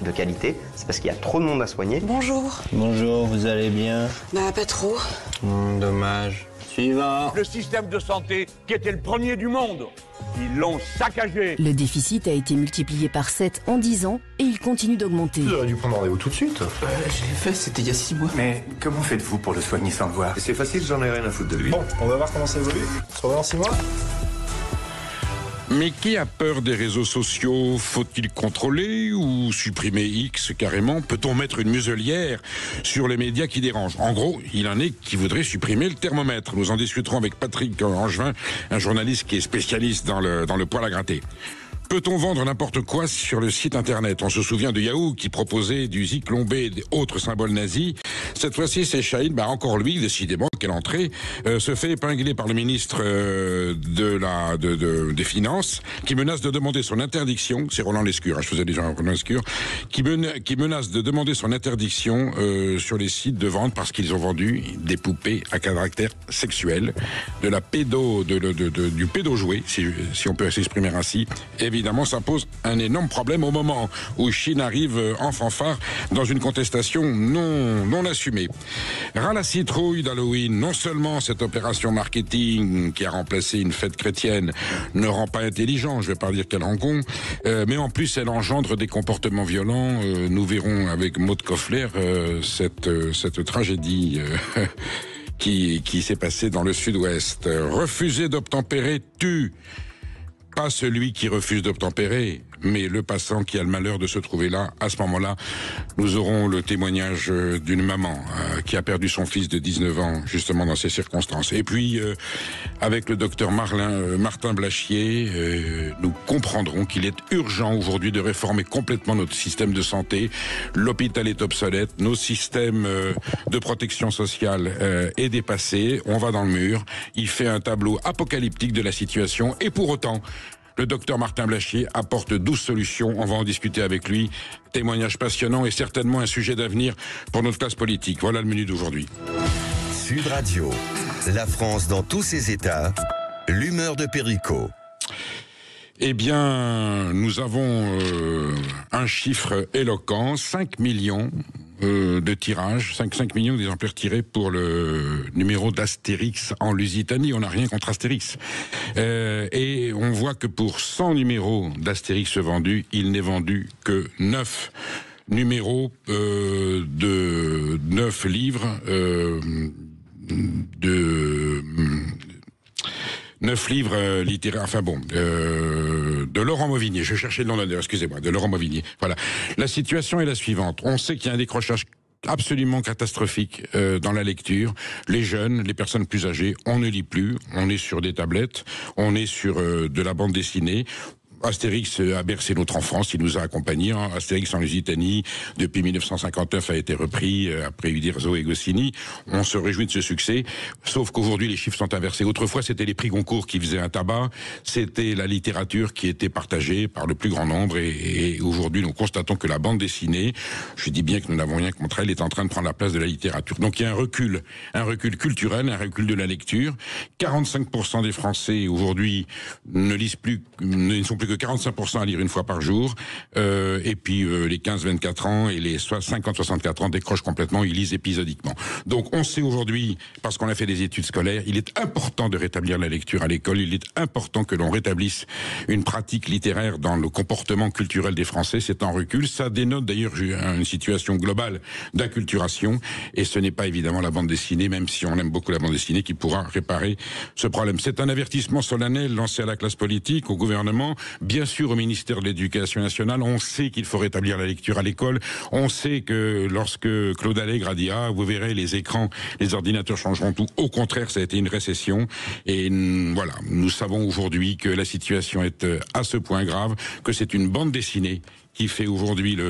de qualité, c'est parce qu'il y a trop de monde à soigner. Bonjour. Bonjour, vous allez bien? Bah, pas trop. Dommage. Suivant. Le système de santé, qui était le premier du monde, ils l'ont saccagé. Le déficit a été multiplié par 7 en 10 ans et il continue d'augmenter. Vous auriez dû prendre rendez-vous tout de suite. Je l'ai fait, c'était il y a 6 mois. Mais comment faites-vous pour le soigner sans le voir? C'est facile, j'en ai rien à foutre de lui. Bon, on va voir comment ça évolue. On se revoit dans 6 mois. Mais qui a peur des réseaux sociaux? Faut-il contrôler ou supprimer X carrément? Peut-on mettre une muselière sur les médias qui dérangent? En gros, il en est qui voudraient supprimer le thermomètre. Nous en discuterons avec Patrick Angevin, un journaliste qui est spécialiste dans le poil à gratter. Peut-on vendre n'importe quoi sur le site internet? On se souvient de Yahoo qui proposait du Zyklon B et d'autres symboles nazis. Cette fois-ci, c'est Chahine, encore lui, décidément, quelle entrée, se fait épingler par le ministre des Finances, qui menace de demander son interdiction. C'est Roland Lescure, je faisais déjà Roland Lescure, qui menace de demander son interdiction sur les sites de vente parce qu'ils ont vendu des poupées à caractère sexuel, de la du pédo-jouet, si on peut s'exprimer ainsi. Évidemment, ça pose un énorme problème au moment où Chine arrive en fanfare dans une contestation non assumée. Ras la citrouille d'Halloween, non seulement cette opération marketing qui a remplacé une fête chrétienne ne rend pas intelligent, je ne vais pas dire qu'elle rend con, mais en plus elle engendre des comportements violents. Nous verrons avec Maud Koffler cette tragédie qui s'est passée dans le sud-ouest. Refuser d'obtempérer tue. Pas celui qui refuse d'obtempérer, mais le passant qui a le malheur de se trouver là. À ce moment-là, nous aurons le témoignage d'une maman qui a perdu son fils de 19 ans, justement dans ces circonstances. Et puis, avec le docteur Martin Blachier, nous comprendrons qu'il est urgent aujourd'hui de réformer complètement notre système de santé. L'hôpital est obsolète, nos systèmes de protection sociale est dépassé, on va dans le mur. Il fait un tableau apocalyptique de la situation et pour autant, le docteur Martin Blachier apporte 12 solutions. On va en discuter avec lui. Témoignage passionnant et certainement un sujet d'avenir pour notre classe politique. Voilà le menu d'aujourd'hui. Sud Radio, la France dans tous ses états, l'humeur de Perico. Eh bien, nous avons un chiffre éloquent, 5 millions de tirages, 5 millions d'exemplaires tirés pour le numéro d'Astérix en Lusitanie. On n'a rien contre Astérix. Et on voit que pour 100 numéros d'Astérix vendus, il n'est vendu que 9 numéros de 9 livres de 9 livres littéraires, de Laurent Mauvigné. Je cherchais le nom d'un, excusez-moi, de Laurent Mauvigné. Voilà. La situation est la suivante. On sait qu'il y a un décrochage absolument catastrophique dans la lecture. Les jeunes, les personnes plus âgées, on ne lit plus. On est sur des tablettes, on est sur de la bande dessinée. Astérix a bercé notre enfance, il nous a accompagnés. Astérix en Lusitanie, depuis 1959, a été repris après Uderzo et Goscinny. On se réjouit de ce succès, sauf qu'aujourd'hui les chiffres sont inversés. Autrefois, c'était les prix Goncourt qui faisaient un tabac, c'était la littérature qui était partagée par le plus grand nombre, et aujourd'hui nous constatons que la bande dessinée, je dis bien que nous n'avons rien contre elle, est en train de prendre la place de la littérature. Donc il y a un recul culturel, un recul de la lecture. 45% des Français aujourd'hui ne sont plus que 45% à lire une fois par jour, et puis les 15-24 ans et les 50-64 ans décrochent complètement, ils lisent épisodiquement. Donc on sait aujourd'hui, parce qu'on a fait des études scolaires, il est important de rétablir la lecture à l'école, il est important que l'on rétablisse une pratique littéraire dans le comportement culturel des Français. C'est en recul, ça dénote d'ailleurs une situation globale d'acculturation, et ce n'est pas évidemment la bande dessinée, même si on aime beaucoup la bande dessinée, qui pourra réparer ce problème. C'est un avertissement solennel lancé à la classe politique, au gouvernement, bien sûr au ministère de l'Éducation nationale. On sait qu'il faut rétablir la lecture à l'école. On sait que lorsque Claude Allègre a dit « Ah, vous verrez, les écrans, les ordinateurs changeront tout », au contraire, ça a été une récession. Et voilà, nous savons aujourd'hui que la situation est à ce point grave que c'est une bande dessinée qui fait aujourd'hui le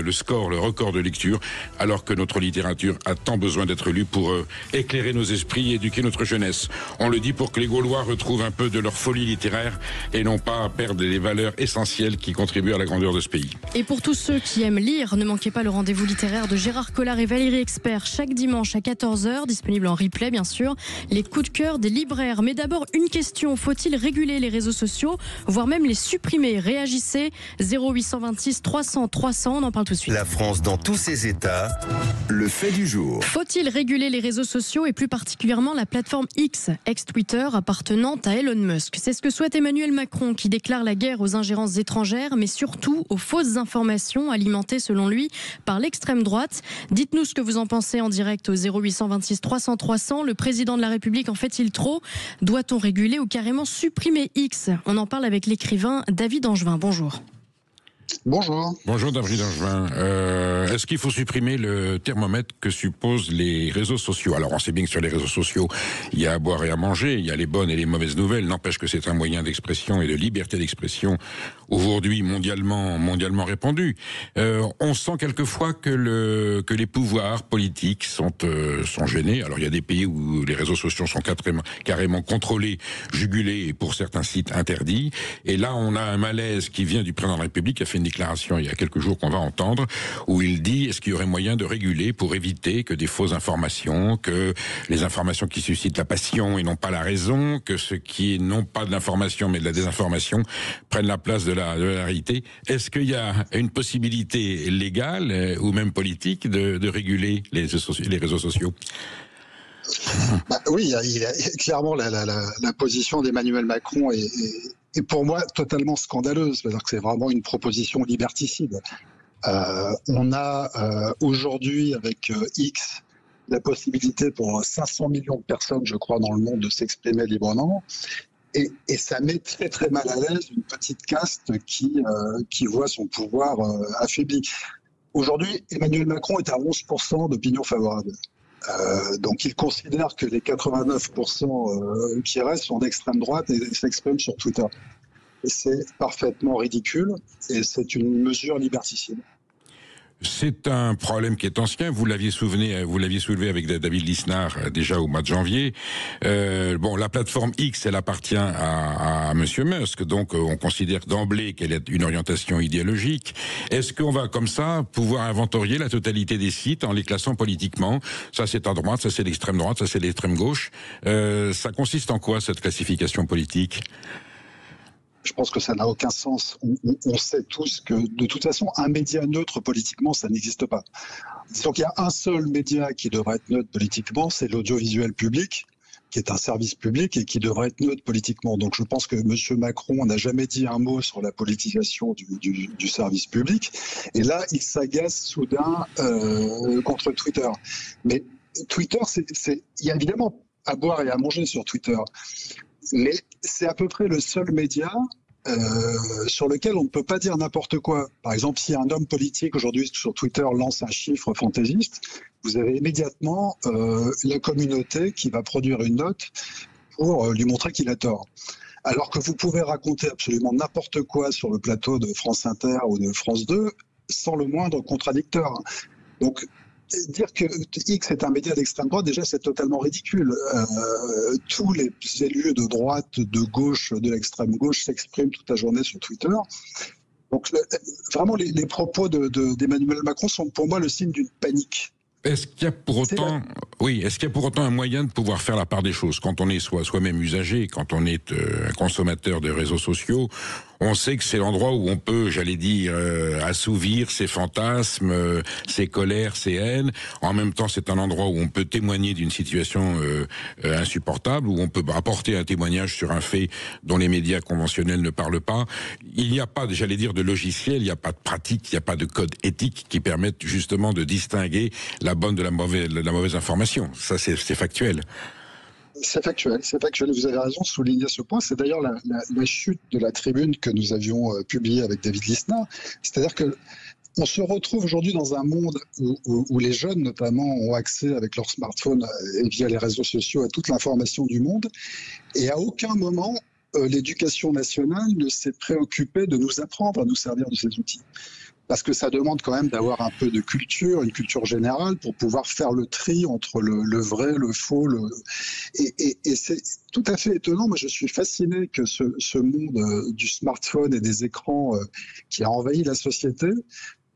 record de lecture, alors que notre littérature a tant besoin d'être lue pour éclairer nos esprits et éduquer notre jeunesse. On le dit pour que les Gaulois retrouvent un peu de leur folie littéraire et non pas perdre les valeurs essentielles qui contribuent à la grandeur de ce pays. Et pour tous ceux qui aiment lire, ne manquez pas le rendez-vous littéraire de Gérard Collard et Valérie Expert chaque dimanche à 14h, disponible en replay bien sûr. Les coups de cœur des libraires. Mais d'abord, une question, faut-il réguler les réseaux sociaux, voire même les supprimer? Réagissez, 0826 300 300 300. On en parle tout de suite. La France dans tous ses états, le fait du jour. Faut-il réguler les réseaux sociaux et plus particulièrement la plateforme X, ex-Twitter, appartenant à Elon Musk? C'est ce que souhaite Emmanuel Macron, qui déclare la guerre aux ingérences étrangères, mais surtout aux fausses informations alimentées selon lui par l'extrême droite. Dites-nous ce que vous en pensez en direct au 0826 300 300. Le président de la République en fait-il trop? Doit-on réguler ou carrément supprimer X? On en parle avec l'écrivain David Angevin. Bonjour. Bonjour. Bonjour David Angevin. Est-ce qu'il faut supprimer le thermomètre que supposent les réseaux sociaux? Alors on sait bien que sur les réseaux sociaux, il y a à boire et à manger, il y a les bonnes et les mauvaises nouvelles. N'empêche que c'est un moyen d'expression et de liberté d'expression aujourd'hui mondialement répandu. On sent quelquefois que les pouvoirs politiques sont gênés. Alors il y a des pays où les réseaux sociaux sont carrément contrôlés, jugulés et pour certains sites interdits. Et là on a un malaise qui vient du président de la République, qui a fait une déclaration il y a quelques jours qu'on va entendre, où il dit est-ce qu'il y aurait moyen de réguler pour éviter que des fausses informations, que les informations qui suscitent la passion et non pas la raison, que ce qui est non pas de l'information mais de la désinformation prennent la place de la réalité. Est-ce qu'il y a une possibilité légale ou même politique de réguler les réseaux sociaux? Oui, il y a clairement la position d'Emmanuel Macron est pour moi totalement scandaleuse, c'est-à-dire que c'est vraiment une proposition liberticide. On a aujourd'hui avec X la possibilité pour 500 millions de personnes, je crois, dans le monde de s'exprimer librement. Et ça met très très mal à l'aise une petite caste qui voit son pouvoir affaibli. Aujourd'hui, Emmanuel Macron est à 11% d'opinion favorable. Donc il considère que les 89% qui restent sont d'extrême droite et s'expriment sur Twitter. Et c'est parfaitement ridicule et c'est une mesure liberticide. C'est un problème qui est ancien. Vous l'aviez soulevé avec David Lisnard déjà au mois de janvier. La plateforme X, elle appartient à Monsieur Musk, donc on considère d'emblée qu'elle a une orientation idéologique. Est-ce qu'on va comme ça pouvoir inventorier la totalité des sites en les classant politiquement? Ça c'est à droite, ça c'est l'extrême droite, ça c'est l'extrême gauche. Ça consiste en quoi cette classification politique? Je pense que ça n'a aucun sens. On sait tous que, de toute façon, un média neutre politiquement, ça n'existe pas. Disons qu'il y a un seul média qui devrait être neutre politiquement, c'est l'audiovisuel public, qui est un service public et qui devrait être neutre politiquement. Donc je pense que M. Macron n'a jamais dit un mot sur la politisation du service public. Et là, il s'agace soudain contre Twitter. Mais Twitter, il y a évidemment à boire et à manger sur Twitter. Mais c'est à peu près le seul média sur lequel on ne peut pas dire n'importe quoi. Par exemple, si un homme politique aujourd'hui sur Twitter lance un chiffre fantaisiste, vous avez immédiatement la communauté qui va produire une note pour lui montrer qu'il a tort. Alors que vous pouvez raconter absolument n'importe quoi sur le plateau de France Inter ou de France 2 sans le moindre contradicteur. Donc, dire que X est un média d'extrême droite, déjà c'est totalement ridicule. Tous les élus de droite, de gauche, de l'extrême gauche s'expriment toute la journée sur Twitter. Donc vraiment les propos d'Emmanuel Macron sont pour moi le signe d'une panique. Est-ce qu'il y a pour autant un moyen de pouvoir faire la part des choses quand on est soi-même usager, quand on est un consommateur de réseaux sociaux? On sait que c'est l'endroit où on peut, assouvir ses fantasmes, ses colères, ses haines. En même temps, c'est un endroit où on peut témoigner d'une situation insupportable, où on peut apporter un témoignage sur un fait dont les médias conventionnels ne parlent pas. Il n'y a pas, de logiciel, il n'y a pas de pratique, il n'y a pas de code éthique qui permettent justement de distinguer la bonne de la mauvaise information. Ça, c'est factuel. C'est factuel, vous avez raison de souligner ce point. C'est d'ailleurs la chute de la tribune que nous avions publiée avec David Lisnard. C'est-à-dire que on se retrouve aujourd'hui dans un monde où les jeunes, notamment, ont accès avec leur smartphone et via les réseaux sociaux à toute l'information du monde. Et à aucun moment, l'éducation nationale ne s'est préoccupée de nous apprendre à nous servir de ces outils. Parce que ça demande quand même d'avoir un peu de culture, une culture générale, pour pouvoir faire le tri entre le vrai, le faux. Et c'est tout à fait étonnant. Moi, je suis fasciné que ce monde du smartphone et des écrans qui a envahi la société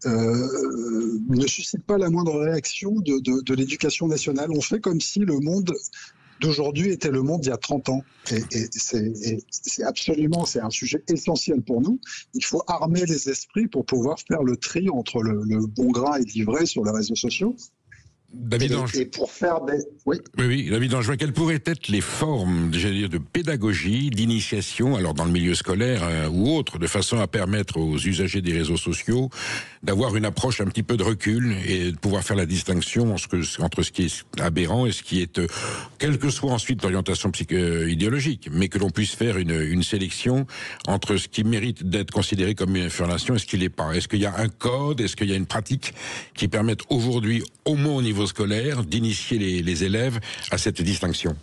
ne suscite pas la moindre réaction de l'éducation nationale. On fait comme si le monde d'aujourd'hui était le monde d'il y a 30 ans. Et c'est absolument, c'est un sujet essentiel pour nous. Il faut armer les esprits pour pouvoir faire le tri entre le bon grain et l'ivraie sur les réseaux sociaux. David et pour faire des... Oui, David Angevin, quelles pourraient être les formes, de pédagogie, d'initiation, alors dans le milieu scolaire ou autre, de façon à permettre aux usagers des réseaux sociaux d'avoir une approche un petit peu de recul et de pouvoir faire la distinction entre ce qui est aberrant et ce qui est, quelle que soit ensuite l'orientation idéologique, mais que l'on puisse faire une sélection entre ce qui mérite d'être considéré comme une information et ce qui l'est pas. Est-ce qu'il y a un code, est-ce qu'il y a une pratique qui permette aujourd'hui, au moins au niveau scolaire, d'initier les élèves à cette distinction?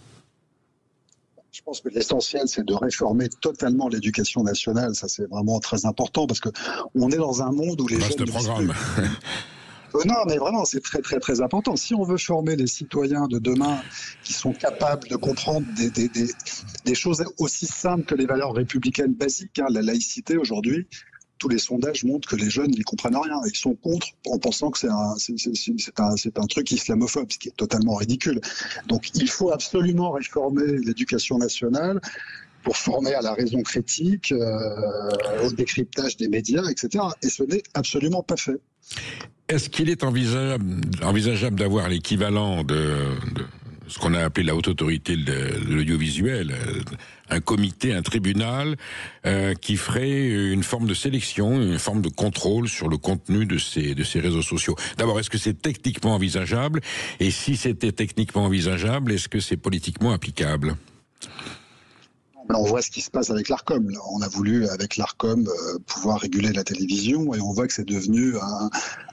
Je pense que l'essentiel, c'est de réformer totalement l'éducation nationale. Ça, c'est vraiment très important parce que on est dans un monde où les jeunes... programme. Non, mais vraiment, c'est très, très, très important. Si on veut former les citoyens de demain qui sont capables de comprendre des choses aussi simples que les valeurs républicaines basiques, la laïcité aujourd'hui, tous les sondages montrent que les jeunes n'y comprennent rien. Ils sont contre en pensant que c'est un truc islamophobe, ce qui est totalement ridicule. Donc il faut absolument réformer l'éducation nationale pour former à la raison critique, au décryptage des médias, etc. Et ce n'est absolument pas fait. Est-ce qu'il est envisageable d'avoir l'équivalent de ce qu'on a appelé la haute autorité de l'audiovisuel, un comité, un tribunal qui ferait une forme de sélection, une forme de contrôle sur le contenu de ces réseaux sociaux? D'abord, est-ce que c'est techniquement envisageable? Et si c'était techniquement envisageable, est-ce que c'est politiquement applicable? On voit ce qui se passe avec l'Arcom. On a voulu, avec l'Arcom, pouvoir réguler la télévision et on voit que c'est devenu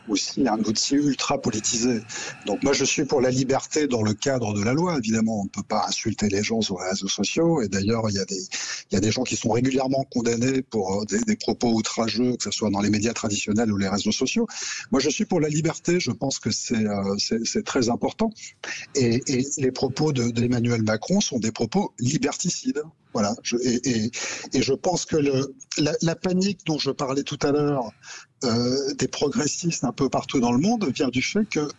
aussi un outil ultra politisé. Donc moi, je suis pour la liberté dans le cadre de la loi. Évidemment, on ne peut pas insulter les gens sur les réseaux sociaux. Et d'ailleurs, il y a des gens qui sont régulièrement condamnés pour des propos outrageux, que ce soit dans les médias traditionnels ou les réseaux sociaux. Moi, je suis pour la liberté. Je pense que c'est très important. Et les propos d'Emmanuel Macron sont des propos liberticides. Voilà. Et je pense que la panique dont je parlais tout à l'heure des progressistes un peu partout dans le monde vient du fait que,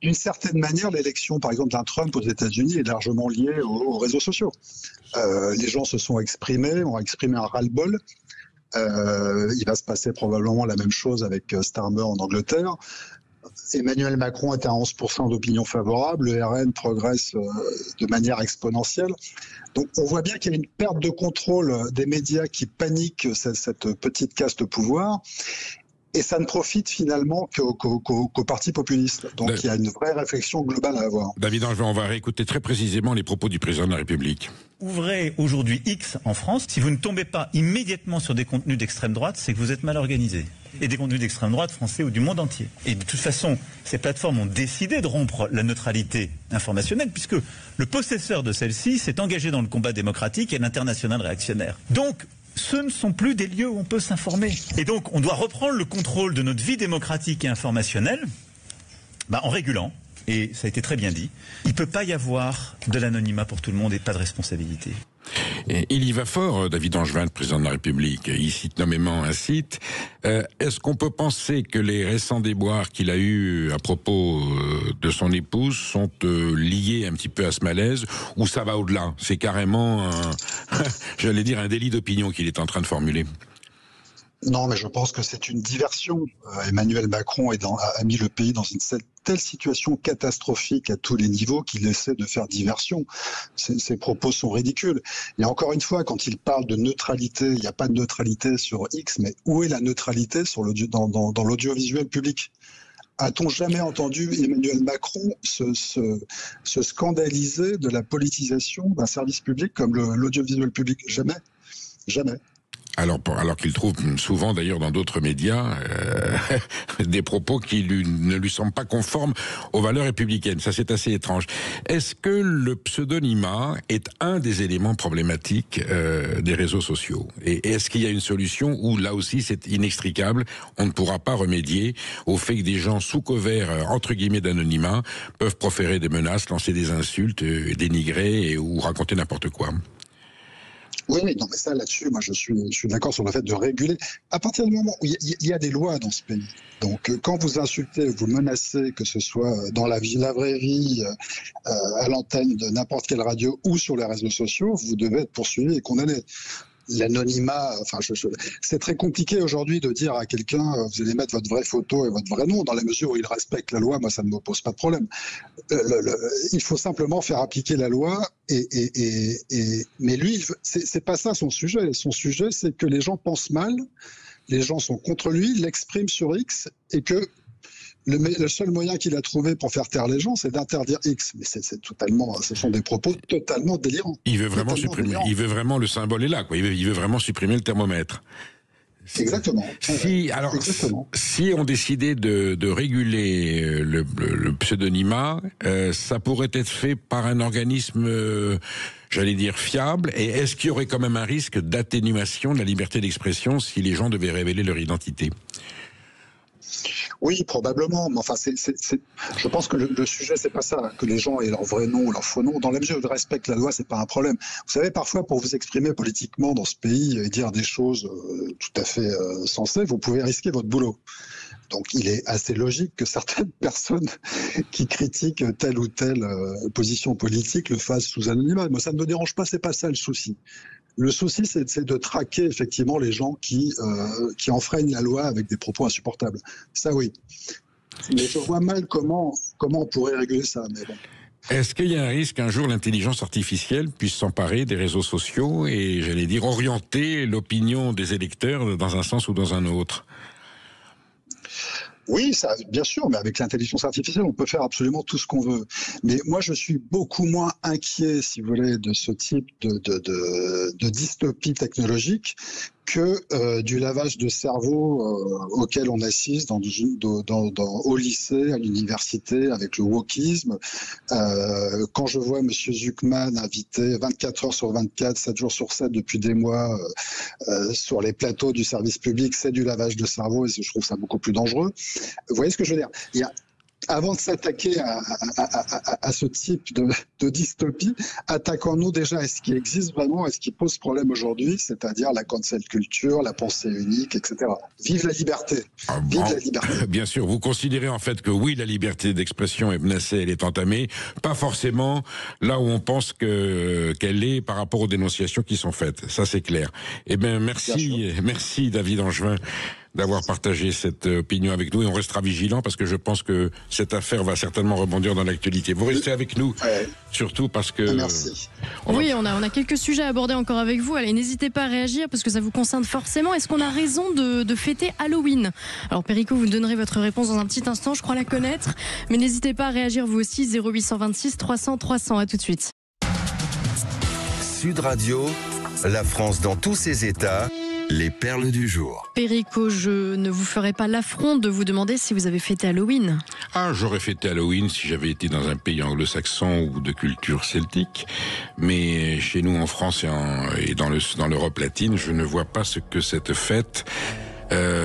d'une certaine manière, l'élection, par exemple, d'un Trump aux États-Unis est largement liée aux réseaux sociaux. Les gens se sont exprimés, ont exprimé un ras-le-bol. Il va se passer probablement la même chose avec Starmer en Angleterre. Emmanuel Macron est à 11% d'opinion favorable, le RN progresse de manière exponentielle. Donc on voit bien qu'il y a une perte de contrôle des médias qui paniquent cette petite caste au pouvoir. Et ça ne profite finalement qu'aux partis populistes. Donc il y a une vraie réflexion globale à avoir. David Angevin, on va réécouter très précisément les propos du président de la République. Ouvrez aujourd'hui X en France. Si vous ne tombez pas immédiatement sur des contenus d'extrême droite, c'est que vous êtes mal organisé. Et des contenus d'extrême droite français ou du monde entier. Et de toute façon, ces plateformes ont décidé de rompre la neutralité informationnelle puisque le possesseur de celle-ci s'est engagé dans le combat démocratique et l'international réactionnaire. Donc, ce ne sont plus des lieux où on peut s'informer. Et donc, on doit reprendre le contrôle de notre vie démocratique et informationnelle en régulant. Et ça a été très bien dit. Il ne peut pas y avoir de l'anonymat pour tout le monde et pas de responsabilité. Et il y va fort, David Angevin, le président de la République. Il cite nommément un site. Est-ce qu'on peut penser que les récents déboires qu'il a eus à propos de son épouse sont liés un petit peu à ce malaise, ou ça va au-delà? C'est carrément, j'allais dire, un délit d'opinion qu'il est en train de formuler. Non, mais je pense que c'est une diversion. Emmanuel Macron a mis le pays dans une telle situation catastrophique à tous les niveaux qu'il essaie de faire diversion. Ses propos sont ridicules. Et encore une fois, quand il parle de neutralité, il n'y a pas de neutralité sur X, mais où est la neutralité dans l'audiovisuel public? A-t-on jamais entendu Emmanuel Macron se scandaliser de la politisation d'un service public comme l'audiovisuel public? Jamais. Jamais. Alors qu'il trouve souvent, d'ailleurs, dans d'autres médias, des propos qui ne lui semblent pas conformes aux valeurs républicaines. Ça, c'est assez étrange. Est-ce que le pseudonymat est un des éléments problématiques des réseaux sociaux? Et est-ce qu'il y a une solution où, là aussi, c'est inextricable? On ne pourra pas remédier au fait que des gens sous couvert, entre guillemets, d'anonymat, peuvent proférer des menaces, lancer des insultes, dénigrer ou raconter n'importe quoi. Oui, non, mais ça, là-dessus, moi, je suis d'accord sur le fait de réguler. À partir du moment où il y a des lois dans ce pays, donc quand vous insultez, vous menacez, que ce soit dans la vraie vie, à l'antenne de n'importe quelle radio ou sur les réseaux sociaux, vous devez être poursuivi et condamné. L'anonymat, enfin, c'est très compliqué aujourd'hui de dire à quelqu'un vous allez mettre votre vraie photo et votre vrai nom, dans la mesure où il respecte la loi. Moi, ça ne me pose pas de problème. Il faut simplement faire appliquer la loi. Mais lui, c'est pas ça son sujet. Son sujet, c'est que les gens pensent mal, les gens sont contre lui, l'expriment sur X, et que le seul moyen qu'il a trouvé pour faire taire les gens, c'est d'interdire X. Mais c'est totalement, ce sont des propos totalement délirants. Il veut vraiment supprimer. Il veut vraiment, le symbole est là, quoi. Il veut vraiment supprimer le thermomètre. Exactement. Si on décidait de réguler le pseudonymat, ça pourrait être fait par un organisme, j'allais dire, fiable. Et est-ce qu'il y aurait quand même un risque d'atténuation de la liberté d'expression si les gens devaient révéler leur identité ? Oui, probablement. Mais enfin, je pense que le sujet, c'est pas ça, que les gens aient leur vrai nom ou leur faux nom. Dans la mesure où ils respectent la loi, c'est pas un problème. Vous savez, parfois, pour vous exprimer politiquement dans ce pays et dire des choses tout à fait sensées, vous pouvez risquer votre boulot. Donc, il est assez logique que certaines personnes qui critiquent telle ou telle position politique le fassent sous anonymat. Moi, ça ne me dérange pas, c'est pas ça le souci. Le souci, c'est de traquer effectivement les gens qui enfreignent la loi avec des propos insupportables. Ça, oui. Mais je vois mal comment on pourrait réguler ça. Mais bon. Est-ce qu'il y a un risque qu'un jour l'intelligence artificielle puisse s'emparer des réseaux sociaux et, j'allais dire, orienter l'opinion des électeurs dans un sens ou dans un autre ? Oui, ça, bien sûr, mais avec l'intelligence artificielle, on peut faire absolument tout ce qu'on veut. Mais moi, je suis beaucoup moins inquiet, si vous voulez, de ce type de dystopie technologique que du lavage de cerveau auquel on assiste au lycée, à l'université, avec le wokisme. Quand je vois M. Zuckman invité 24 heures sur 24, 7 jours sur 7 depuis des mois sur les plateaux du service public, c'est du lavage de cerveau et je trouve ça beaucoup plus dangereux. Vous voyez ce que je veux dire ? Avant de s'attaquer à ce type de dystopie, attaquons-nous déjà à ce qui existe vraiment, à ce qui pose problème aujourd'hui, c'est-à-dire la cancel culture, la pensée unique, etc. Vive la liberté. Vive la liberté. Bien sûr, vous considérez en fait que oui, la liberté d'expression est menacée, elle est entamée, pas forcément là où on pense qu'elle est par rapport aux dénonciations qui sont faites. Ça, c'est clair. Eh bien, merci David Angevin d'avoir partagé cette opinion avec nous et on restera vigilant parce que je pense que cette affaire va certainement rebondir dans l'actualité. Vous restez avec nous, surtout parce que... Merci. Oui, on a quelques sujets à aborder encore avec vous. Allez, n'hésitez pas à réagir parce que ça vous concerne forcément. Est-ce qu'on a raison de fêter Halloween ? Alors Perico, vous donnerez votre réponse dans un petit instant, je crois la connaître. Mais n'hésitez pas à réagir vous aussi, 0826 300 300. À tout de suite. Sud Radio, la France dans tous ses états. Les perles du jour. Perico, je ne vous ferai pas l'affront de vous demander si vous avez fêté Halloween. Ah, j'aurais fêté Halloween si j'avais été dans un pays anglo-saxon ou de culture celtique. Mais chez nous, en France et dans l'Europe latine, je ne vois pas ce que cette fête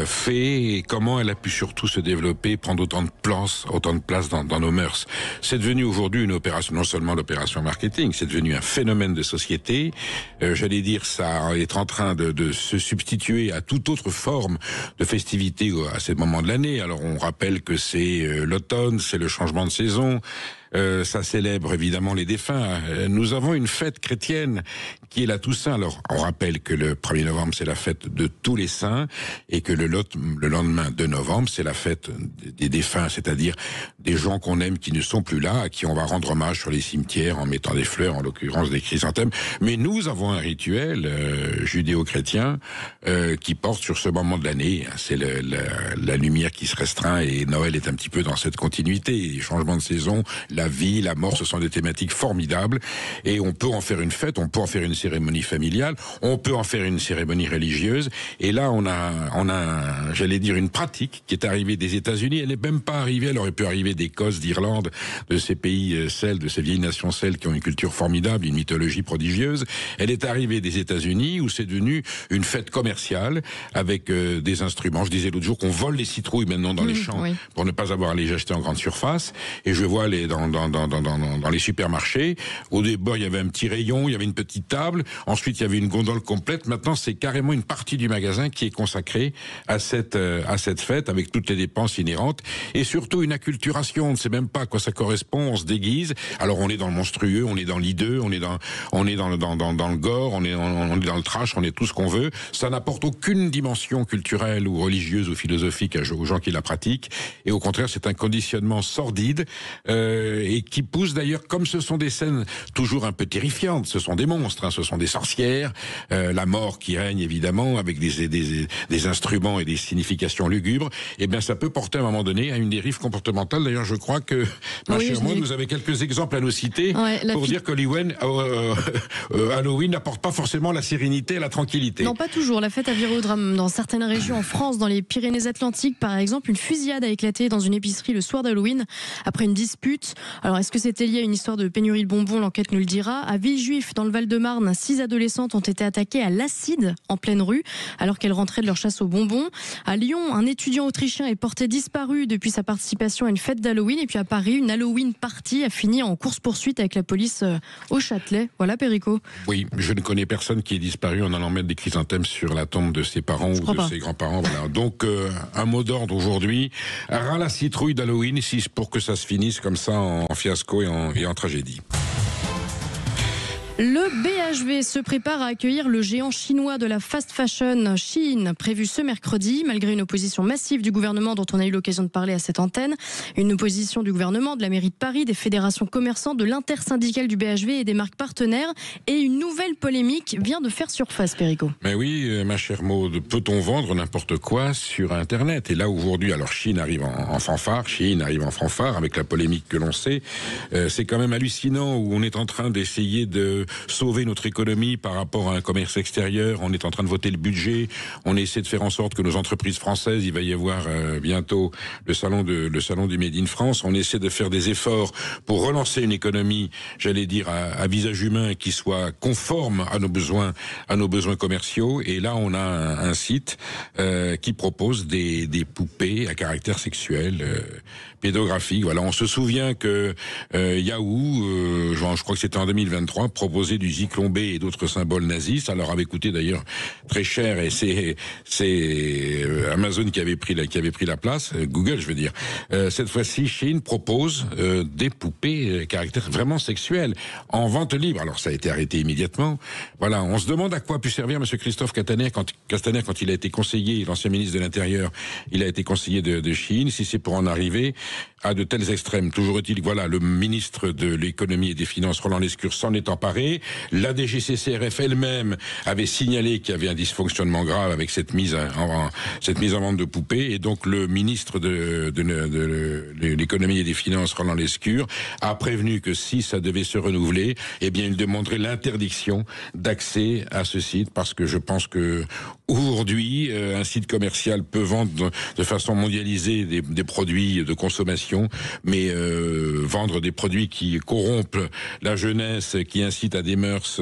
fait et comment elle a pu surtout se développer, prendre autant de place dans nos mœurs. C'est devenu aujourd'hui une opération, non seulement l'opération marketing, c'est devenu un phénomène de société. J'allais dire, ça est en train de se substituer à toute autre forme de festivité à ces moments de l'année. Alors on rappelle que c'est l'automne, c'est le changement de saison. Ça célèbre évidemment les défunts. Nous avons une fête chrétienne qui est la Toussaint. Alors, on rappelle que le 1er novembre, c'est la fête de tous les saints et que le lendemain de novembre, c'est la fête des défunts, c'est-à-dire des gens qu'on aime qui ne sont plus là, à qui on va rendre hommage sur les cimetières en mettant des fleurs, en l'occurrence des chrysanthèmes. Mais nous avons un rituel judéo-chrétien qui porte sur ce moment de l'année. C'est la lumière qui se restreint et Noël est un petit peu dans cette continuité. Les changements de saison, la vie, la mort, ce sont des thématiques formidables et on peut en faire une fête, on peut en faire une cérémonie familiale, on peut en faire une cérémonie religieuse et là on a j'allais dire une pratique qui est arrivée des États-Unis, elle n'est même pas arrivée, elle aurait pu arriver d'Écosse, d'Irlande, de ces pays celtes, de ces vieilles nations celtes qui ont une culture formidable, une mythologie prodigieuse. Elle est arrivée des États-Unis où c'est devenu une fête commerciale avec des instruments. Je disais l'autre jour qu'on vole les citrouilles maintenant dans les champs pour ne pas avoir à les acheter en grande surface et je vois dans dans les supermarchés. Au début, il y avait un petit rayon, il y avait une petite table. Ensuite, il y avait une gondole complète. Maintenant, c'est carrément une partie du magasin qui est consacrée à cette fête, avec toutes les dépenses inhérentes. Et surtout, une acculturation. On ne sait même pas à quoi ça correspond. On se déguise. Alors, on est dans le monstrueux, on est dans l'hideux, on est dans le gore, on est dans le trash, on est tout ce qu'on veut. Ça n'apporte aucune dimension culturelle ou religieuse ou philosophique aux gens qui la pratiquent. Et au contraire, c'est un conditionnement sordide et qui pousse d'ailleurs, comme ce sont des scènes toujours un peu terrifiantes, ce sont des monstres, hein, ce sont des sorcières, la mort qui règne évidemment avec des instruments et des significations lugubres, et bien ça peut porter à un moment donné à une dérive comportementale. D'ailleurs, je crois que, ma chère Maud, vous avez quelques exemples à nous citer pour dire que Halloween n'apporte pas forcément la sérénité et la tranquillité. Non, pas toujours. La fête a viré au drame dans certaines régions en France, dans les Pyrénées-Atlantiques par exemple. Une fusillade a éclaté dans une épicerie le soir d'Halloween après une dispute. Alors, est-ce que c'était lié à une histoire de pénurie de bonbons? L'enquête nous le dira. À Villejuif, dans le Val-de-Marne, 6 adolescentes ont été attaquées à l'acide en pleine rue alors qu'elles rentraient de leur chasse aux bonbons. À Lyon, un étudiant autrichien est porté disparu depuis sa participation à une fête d'Halloween. Et puis à Paris, une Halloween party a fini en course-poursuite avec la police au Châtelet. Voilà, Perico. Oui, je ne connais personne qui est disparu en allant mettre des chrysanthèmes sur la tombe de ses parents ou de ses grands-parents. Voilà. Donc, un mot d'ordre aujourd'hui, ras la citrouille d'Halloween, pour que ça se finisse comme ça en fiasco et en tragédie. Le BHV se prépare à accueillir le géant chinois de la fast fashion Shein, prévu ce mercredi, malgré une opposition massive du gouvernement dont on a eu l'occasion de parler à cette antenne. Une opposition du gouvernement, de la mairie de Paris, des fédérations commerçantes, de l'intersyndicale du BHV et des marques partenaires. Et une nouvelle polémique vient de faire surface, Perico. Mais oui, ma chère Maud, peut-on vendre n'importe quoi sur Internet? Et là, aujourd'hui, alors Shein arrive en fanfare, avec la polémique que l'on sait. C'est quand même hallucinant où on est en train d'essayer de sauver notre économie par rapport à un commerce extérieur. On est en train de voter le budget. On essaie de faire en sorte que nos entreprises françaises, il va y avoir bientôt le salon du Made in France. On essaie de faire des efforts pour relancer une économie, j'allais dire, à visage humain qui soit conforme à nos besoins commerciaux. Et là, on a un site qui propose des poupées à caractère sexuel, pédographique. Voilà, on se souvient que Yahoo, je crois que c'était en 2023, proposait du Zyklon B et d'autres symboles nazis. Ça leur avait coûté d'ailleurs très cher et c'est Amazon qui avait pris la place, Google, je veux dire. Cette fois-ci, Shein propose des poupées caractère vraiment sexuel en vente libre. Alors ça a été arrêté immédiatement. Voilà, on se demande à quoi a pu servir monsieur Christophe Castaner quand il a été conseiller, l'ancien ministre de l'Intérieur, il a été conseiller de Shein, si c'est pour en arriver à de tels extrêmes. Toujours est-il que voilà, le ministre de l'économie et des finances, Roland Lescure, s'en est emparé. La DGCCRF elle-même avait signalé qu'il y avait un dysfonctionnement grave avec cette mise en vente de poupées. Et donc le ministre de l'économie et des finances, Roland Lescure, a prévenu que si ça devait se renouveler, eh bien il demanderait l'interdiction d'accès à ce site, parce que je pense que aujourd'hui, un site commercial peut vendre de façon mondialisée des produits de consommation, mais vendre des produits qui corrompent la jeunesse, qui incitent à des mœurs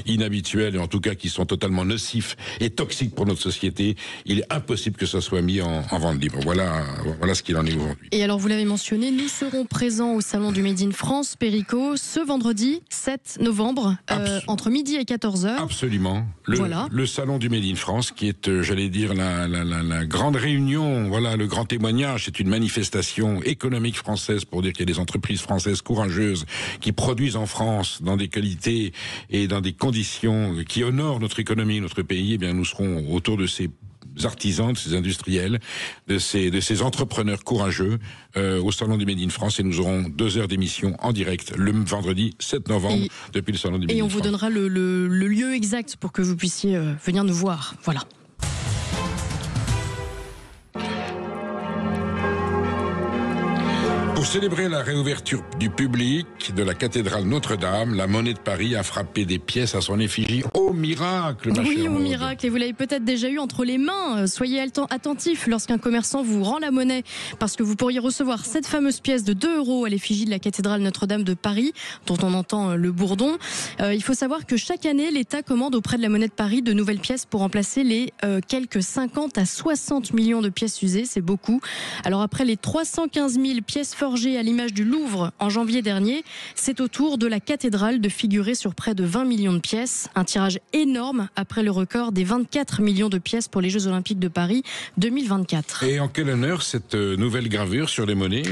inhabituelles, et en tout cas qui sont totalement nocifs et toxiques pour notre société, il est impossible que ça soit mis en vente libre. Voilà ce qu'il en est aujourd'hui. Et alors, vous l'avez mentionné, nous serons présents au salon du Made in France, Perico, ce vendredi 7 novembre, entre midi et 14h. Absolument. Le salon du Made in France, qui est, j'allais dire, la grande réunion, voilà, le grand témoignage. C'est une manifestation économique française pour dire qu'il y a des entreprises françaises courageuses qui produisent en France dans des qualités et dans des conditions qui honorent notre économie, notre pays. Eh bien, nous serons autour de ces artisans, de ces industriels, de ces entrepreneurs courageux au salon du Made in France, et nous aurons 2 heures d'émission en direct le vendredi 7 novembre depuis le salon du Made in France. Et on vous donnera le lieu exact pour que vous puissiez venir nous voir. Voilà. Pour célébrer la réouverture du public de la cathédrale Notre-Dame, la Monnaie de Paris a frappé des pièces à son effigie. Au miracle, ma chère Oui, au Maud. miracle. Et vous l'avez peut-être déjà eu entre les mains. Soyez attentifs lorsqu'un commerçant vous rend la monnaie, parce que vous pourriez recevoir cette fameuse pièce de 2 € à l'effigie de la cathédrale Notre-Dame de Paris, dont on entend le bourdon. Il faut savoir que chaque année, l'État commande auprès de la Monnaie de Paris de nouvelles pièces pour remplacer les quelques 50 à 60 millions de pièces usées. C'est beaucoup. Alors après les 315 000 pièces fortes forgée à l'image du Louvre en janvier dernier. C'est au tour de la cathédrale de figurer sur près de 20 millions de pièces. Un tirage énorme après le record des 24 millions de pièces pour les Jeux Olympiques de Paris 2024. Et en quel honneur cette nouvelle gravure sur les monnaies ?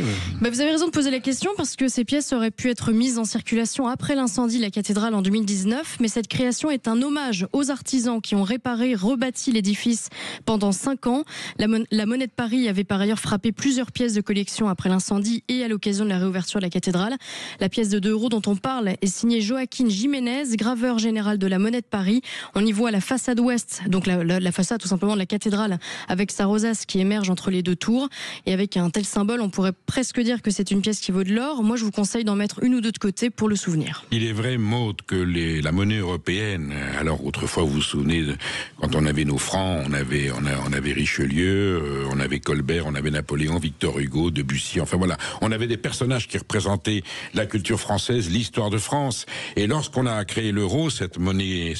Vous avez raison de poser la question parce que ces pièces auraient pu être mises en circulation après l'incendie de la cathédrale en 2019. Mais cette création est un hommage aux artisans qui ont réparé, rebâti l'édifice pendant 5 ans. La monnaie de Paris avait par ailleurs frappé plusieurs pièces de collection après l'incendie et à l'occasion de la réouverture de la cathédrale. La pièce de 2 € dont on parle est signée Joaquin Jiménez, graveur général de la monnaie de Paris. On y voit la façade ouest, donc la façade tout simplement de la cathédrale avec sa rosace qui émerge entre les 2 tours. Et avec un tel symbole, on pourrait presque dire que c'est une pièce qui vaut de l'or. Moi, je vous conseille d'en mettre 1 ou 2 de côté pour le souvenir. Il est vrai, Maud, que la monnaie européenne, alors autrefois, vous vous souvenez, quand on avait nos francs, on avait Richelieu, on avait Colbert, on avait Napoléon, Victor Hugo, Debussy, enfin voilà. On avait des personnages qui représentaient la culture française, l'histoire de France. Et lorsqu'on a créé l'euro, cette monnaie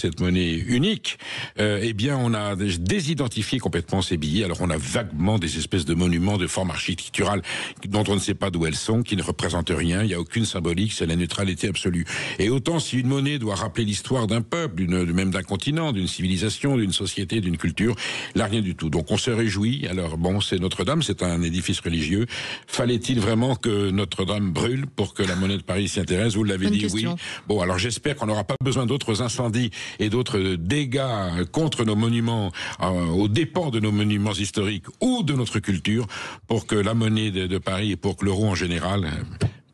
unique, eh bien, on a désidentifié complètement ces billets. Alors, on a vaguement des espèces de monuments de forme architecturale dont on ne sait pas d'où elles sont, qui ne représentent rien. Il n'y a aucune symbolique, c'est la neutralité absolue. Et autant si une monnaie doit rappeler l'histoire d'un peuple, même d'un continent, d'une civilisation, d'une société, d'une culture, là, rien du tout. Donc, on se réjouit. Alors, bon, c'est Notre-Dame, c'est un édifice religieux. Fallait-il vraiment que Notre-Dame brûle pour que la monnaie de Paris s'y intéresse? Vous l'avez dit, oui. Bon, alors j'espère qu'on n'aura pas besoin d'autres incendies et d'autres dégâts contre nos monuments, aux dépens de nos monuments historiques ou de notre culture, pour que la monnaie de Paris et pour que l'euro en général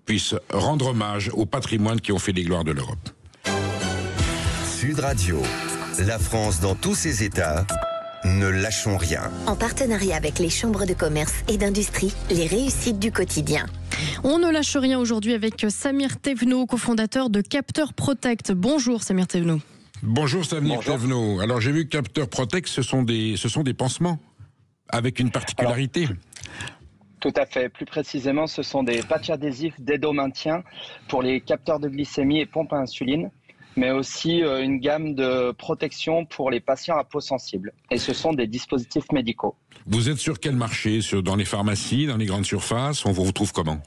puisse rendre hommage au patrimoine qui ont fait les gloires de l'Europe. Sud Radio, la France dans tous ses états. Ne lâchons rien. En partenariat avec les chambres de commerce et d'industrie, les réussites du quotidien. On ne lâche rien aujourd'hui avec Samir Thévenot, cofondateur de Capteur Protect. Bonjour Samir Thévenot. Bonjour Samir Thévenot. Alors j'ai vu que Capteur Protect, ce sont des pansements avec une particularité. Tout à fait. Plus précisément, ce sont des patchs adhésifs d'aide au maintien pour les capteurs de glycémie et pompes à insuline, mais aussi une gamme de protection pour les patients à peau sensible. Et ce sont des dispositifs médicaux. Vous êtes sur quel marché? Dans les pharmacies, dans les grandes surfaces? On vous retrouve comment?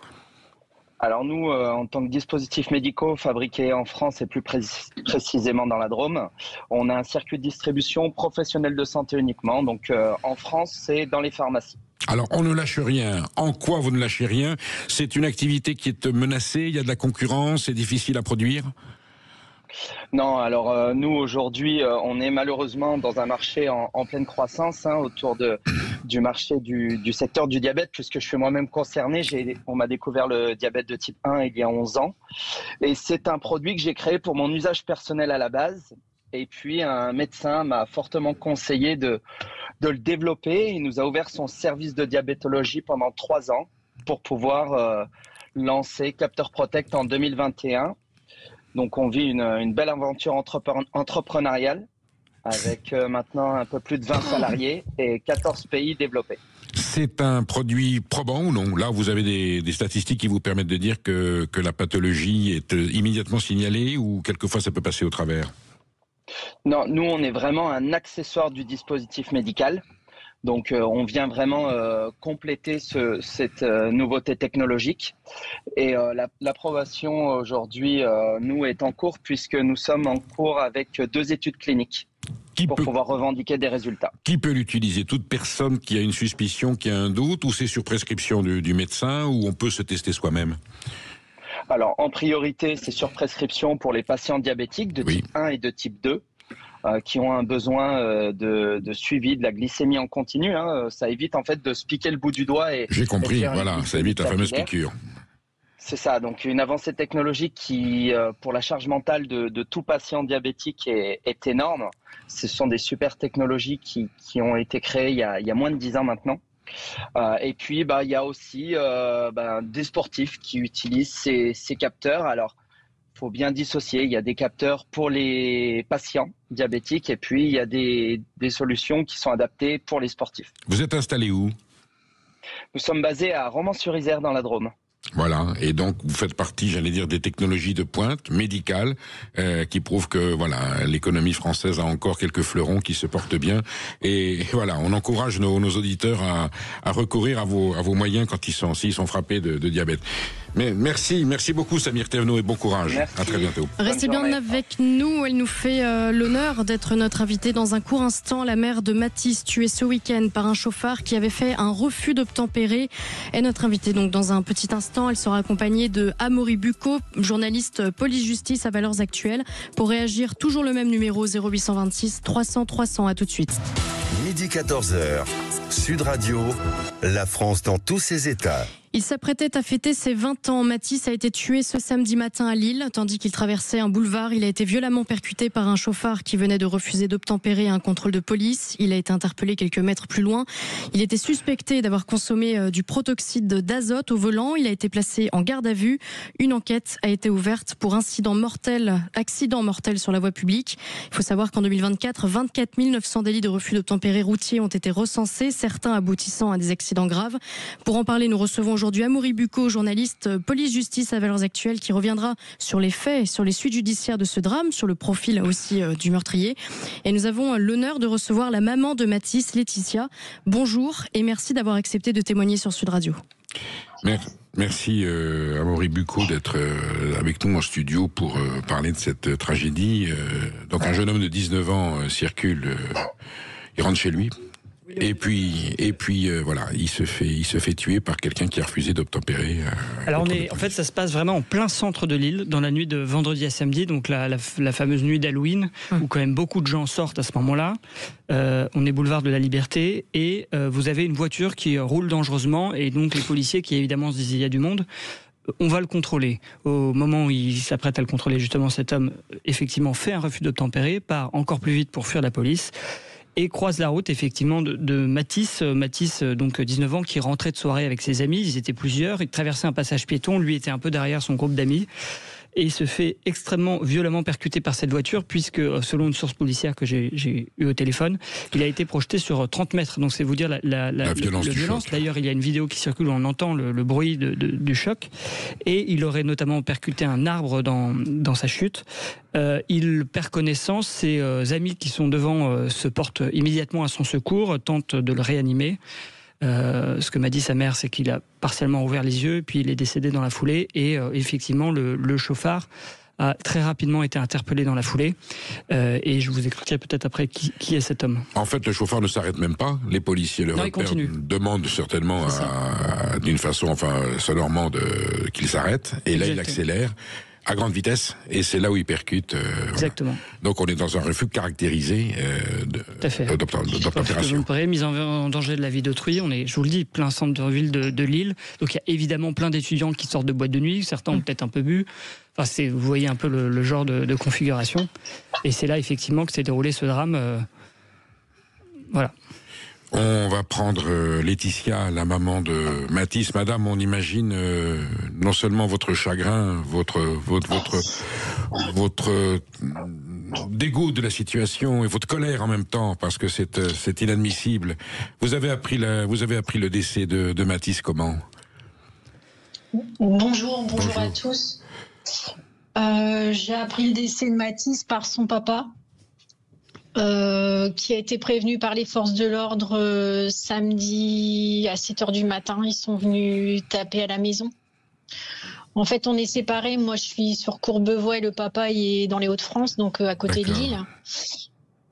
Alors nous, en tant que dispositifs médicaux fabriqués en France et plus précisément dans la Drôme, on a un circuit de distribution professionnel de santé uniquement. Donc en France, c'est dans les pharmacies. Alors, on ne lâche rien. En quoi vous ne lâchez rien? C'est une activité qui est menacée, il y a de la concurrence, c'est difficile à produire? Non, alors nous aujourd'hui, on est malheureusement dans un marché en pleine croissance autour du marché du secteur du diabète, puisque je suis moi-même concerné. On m'a découvert le diabète de type 1 il y a 11 ans. Et c'est un produit que j'ai créé pour mon usage personnel à la base. Et puis un médecin m'a fortement conseillé de le développer. Il nous a ouvert son service de diabétologie pendant 3 ans pour pouvoir lancer Capteur Protect en 2021. Donc on vit une belle aventure entrepreneuriale avec maintenant un peu plus de 20 salariés et 14 pays développés. C'est un produit probant ou non? Là, vous avez des statistiques qui vous permettent de dire que la pathologie est immédiatement signalée ou quelquefois ça peut passer au travers? Non, nous on est vraiment un accessoire du dispositif médical. Donc on vient vraiment compléter cette nouveauté technologique. Et l'approbation aujourd'hui, nous, est en cours puisque nous sommes en cours avec 2 études cliniques pour pouvoir revendiquer des résultats. Qui peut l'utiliser? Toute personne qui a une suspicion, qui a un doute, ou c'est sur prescription du médecin, ou on peut se tester soi-même? Alors en priorité, c'est sur prescription pour les patients diabétiques de type 1 et de type 2. Qui ont un besoin de suivi de la glycémie en continu. Ça évite en fait de se piquer le bout du doigt. J'ai compris, voilà, ça évite la fameuse piqûre. C'est ça, donc une avancée technologique qui, pour la charge mentale de tout patient diabétique est énorme. Ce sont des super technologies qui ont été créées il y a moins de 10 ans maintenant. Et puis, il y a aussi des sportifs qui utilisent ces capteurs. Alors, il faut bien dissocier, il y a des capteurs pour les patients diabétiques et puis il y a des solutions qui sont adaptées pour les sportifs. Vous êtes installé où? Nous sommes basés à Romans-sur-Isère dans la Drôme. Voilà, et donc vous faites partie, j'allais dire, des technologies de pointe médicales qui prouvent que voilà, l'économie française a encore quelques fleurons qui se portent bien. Et voilà, on encourage nos auditeurs à recourir à vos moyens quand s'ils sont frappés de diabète. Mais merci beaucoup Samir Thévenot et bon courage. Merci. À très bientôt. Restez bien avec nous. Elle nous fait l'honneur d'être notre invitée dans un court instant. La mère de Mathis, tuée ce week-end par un chauffard qui avait fait un refus d'obtempérer, est notre invitée donc dans un petit instant. Elle sera accompagnée de Amaury Bucco, journaliste police-justice à Valeurs Actuelles. Pour réagir, toujours le même numéro 0826 300 300. À tout de suite. Midi 14h, Sud Radio, la France dans tous ses états. Il s'apprêtait à fêter ses 20 ans. Mathis a été tué ce samedi matin à Lille. Tandis qu'il traversait un boulevard, il a été violemment percuté par un chauffard qui venait de refuser d'obtempérer à un contrôle de police. Il a été interpellé quelques mètres plus loin. Il était suspecté d'avoir consommé du protoxyde d'azote au volant. Il a été placé en garde à vue. Une enquête a été ouverte pour accident mortel sur la voie publique. Il faut savoir qu'en 2024, 24 900 délits de refus d'obtempérer routier ont été recensés, certains aboutissant à des accidents graves. Pour en parler, nous recevons aujourd'hui Amaury Bucco, journaliste police-justice à Valeurs Actuelles, qui reviendra sur les faits, sur les suites judiciaires de ce drame, sur le profil aussi du meurtrier. Et nous avons l'honneur de recevoir la maman de Mathis, Laetitia. Bonjour et merci d'avoir accepté de témoigner sur Sud Radio. Merci Amaury Bucco d'être avec nous en studio pour parler de cette tragédie. Donc un jeune homme de 19 ans circule, il rentre chez lui. Et puis voilà, il se fait tuer par quelqu'un qui a refusé d'obtempérer. Alors en fait, ça se passe vraiment en plein centre de Lille, dans la nuit de vendredi à samedi, donc la fameuse nuit d'Halloween, où quand même beaucoup de gens sortent à ce moment-là. On est boulevard de la Liberté et vous avez une voiture qui roule dangereusement et donc les policiers qui évidemment se disent il y a du monde. On va le contrôler. Au moment où il s'apprête à le contrôler, justement, cet homme effectivement fait un refus d'obtempérer, part encore plus vite pour fuir la police. Et croise la route effectivement de Mathis, donc 19 ans, qui rentrait de soirée avec ses amis. Ils étaient plusieurs, il traversait un passage piéton, lui était un peu derrière son groupe d'amis. Et il se fait extrêmement violemment percuter par cette voiture, puisque selon une source policière que j'ai eue au téléphone, il a été projeté sur 30 mètres. Donc c'est vous dire la violence. D'ailleurs, il y a une vidéo qui circule où on entend le bruit du choc. Et il aurait notamment percuté un arbre dans sa chute. Il perd connaissance, ses amis qui sont devant se portent immédiatement à son secours, tentent de le réanimer. Ce que m'a dit sa mère, c'est qu'il a partiellement ouvert les yeux, puis il est décédé dans la foulée. Et effectivement, le chauffard a très rapidement été interpellé dans la foulée. Et je vous expliquerai peut-être après qui est cet homme. En fait, le chauffard ne s'arrête même pas. Les policiers le repèrent, demandent certainement d'une façon, sonorement, qu'il s'arrête. Et là, il accélère à grande vitesse, et c'est là où il percute. Exactement. Voilà. Donc on est dans un refus caractérisé d'obtempération. Mise en danger de la vie d'autrui. On est, je vous le dis, plein centre-ville de Lille. Donc il y a évidemment plein d'étudiants qui sortent de boîtes de nuit. Certains ont peut-être un peu bu. Enfin, vous voyez un peu le genre de configuration. Et c'est là effectivement que s'est déroulé ce drame. Voilà. On va prendre Laetitia, la maman de Mathis. Madame, on imagine non seulement votre chagrin, votre dégoût de la situation et votre colère en même temps, parce que c'est inadmissible. Vous avez appris le décès de Mathis comment ? Bonjour à tous. J'ai appris le décès de Mathis par son papa. Qui a été prévenu par les forces de l'ordre samedi à 7h du matin. Ils sont venus taper à la maison. En fait, on est séparés. Moi, je suis sur Courbevoie et le papa il est dans les Hauts-de-France, donc à côté de Lille.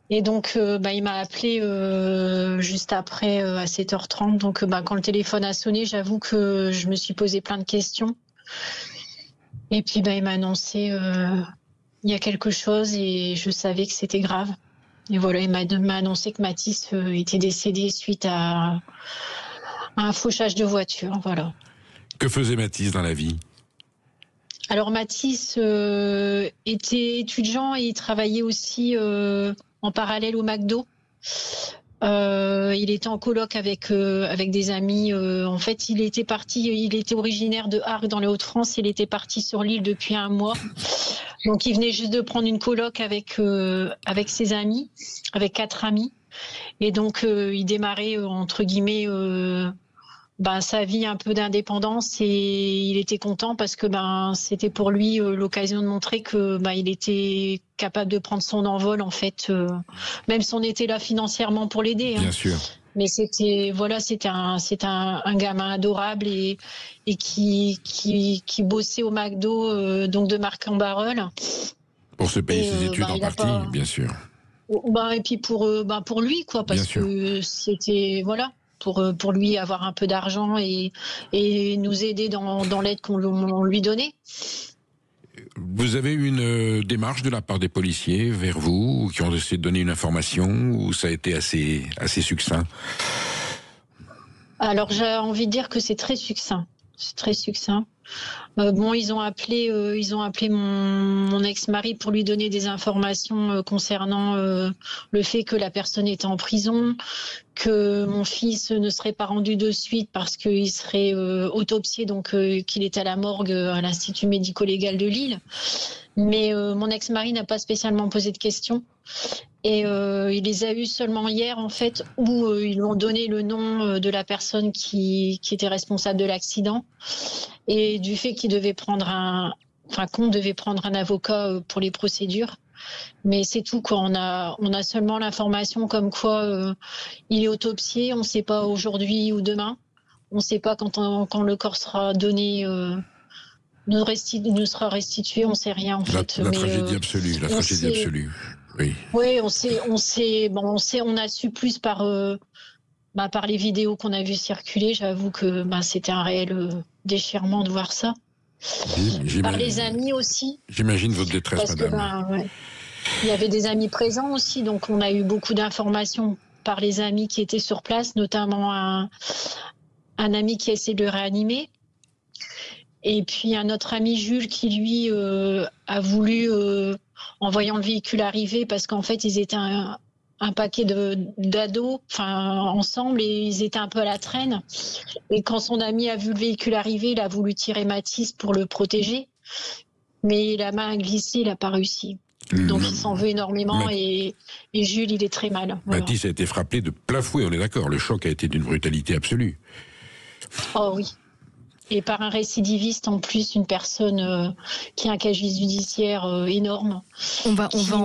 Et donc, il m'a appelé juste après à 7h30. Donc, quand le téléphone a sonné, j'avoue que je me suis posé plein de questions. Et puis, il m'a annoncé il y a quelque chose et je savais que c'était grave. Et voilà, il m'a annoncé que Mathis était décédé suite à un fauchage de voiture. Voilà. Que faisait Mathis dans la vie ? Alors Mathis était étudiant et il travaillait aussi en parallèle au McDo. Il était en coloc avec des amis. En fait, il était originaire de Arques dans les Hauts-de-France. Il était parti sur l'île depuis un mois. Donc, il venait juste de prendre une coloc avec ses amis, avec 4 amis. Et donc, il démarrait, entre guillemets, sa vie un peu d'indépendance, et il était content parce que c'était pour lui l'occasion de montrer que il était capable de prendre son envol en fait, même si on était là financièrement pour l'aider. Bien sûr. Mais c'était un gamin adorable et qui bossait au McDo donc de Marc-en-Barœul. Pour se payer ses études en partie, bien sûr. Et puis pour lui quoi, parce que c'était pour lui avoir un peu d'argent et nous aider dans l'aide qu'on lui donnait. Vous avez eu une démarche de la part des policiers vers vous, qui ont essayé de donner une information, ou ça a été assez succinct? Alors j'ai envie de dire que c'est très succinct. C'est très succinct. Ils ont appelé mon ex-mari pour lui donner des informations concernant le fait que la personne était en prison, que mon fils ne serait pas rendu de suite parce qu'il serait autopsié, donc qu'il est à la morgue à l'Institut médico-légal de Lille. Mais mon ex-mari n'a pas spécialement posé de questions. Et il les a eus seulement hier, en fait, où ils lui ont donné le nom de la personne qui était responsable de l'accident et du fait qu'on devait prendre un avocat pour les procédures. Mais c'est tout, quoi. On a seulement l'information comme quoi il est autopsié. On ne sait pas aujourd'hui ou demain. On ne sait pas quand le corps sera donné. Nous sera restitué, on ne sait rien en fait. La tragédie absolue, absolue. Oui. Oui, on a su plus par les vidéos qu'on a vues circuler. J'avoue que c'était un réel déchirement de voir ça. Par les amis aussi. J'imagine votre détresse, madame. Il y avait des amis présents aussi, donc on a eu beaucoup d'informations par les amis qui étaient sur place, notamment un ami qui a essayé de le réanimer. Et puis un autre ami, Jules, qui lui a voulu, en voyant le véhicule arriver, parce qu'en fait ils étaient un paquet d'ados, ensemble, et ils étaient un peu à la traîne. Et quand son ami a vu le véhicule arriver, il a voulu tirer Mathis pour le protéger, mais la main a glissé, il n'a pas réussi. Donc il s'en veut énormément et Jules, il est très mal. Voilà. Mathis a été frappé de plein fouet, on est d'accord. Le choc a été d'une brutalité absolue. Oh oui. Et par un récidiviste en plus, une personne qui a un casier judiciaire énorme, qui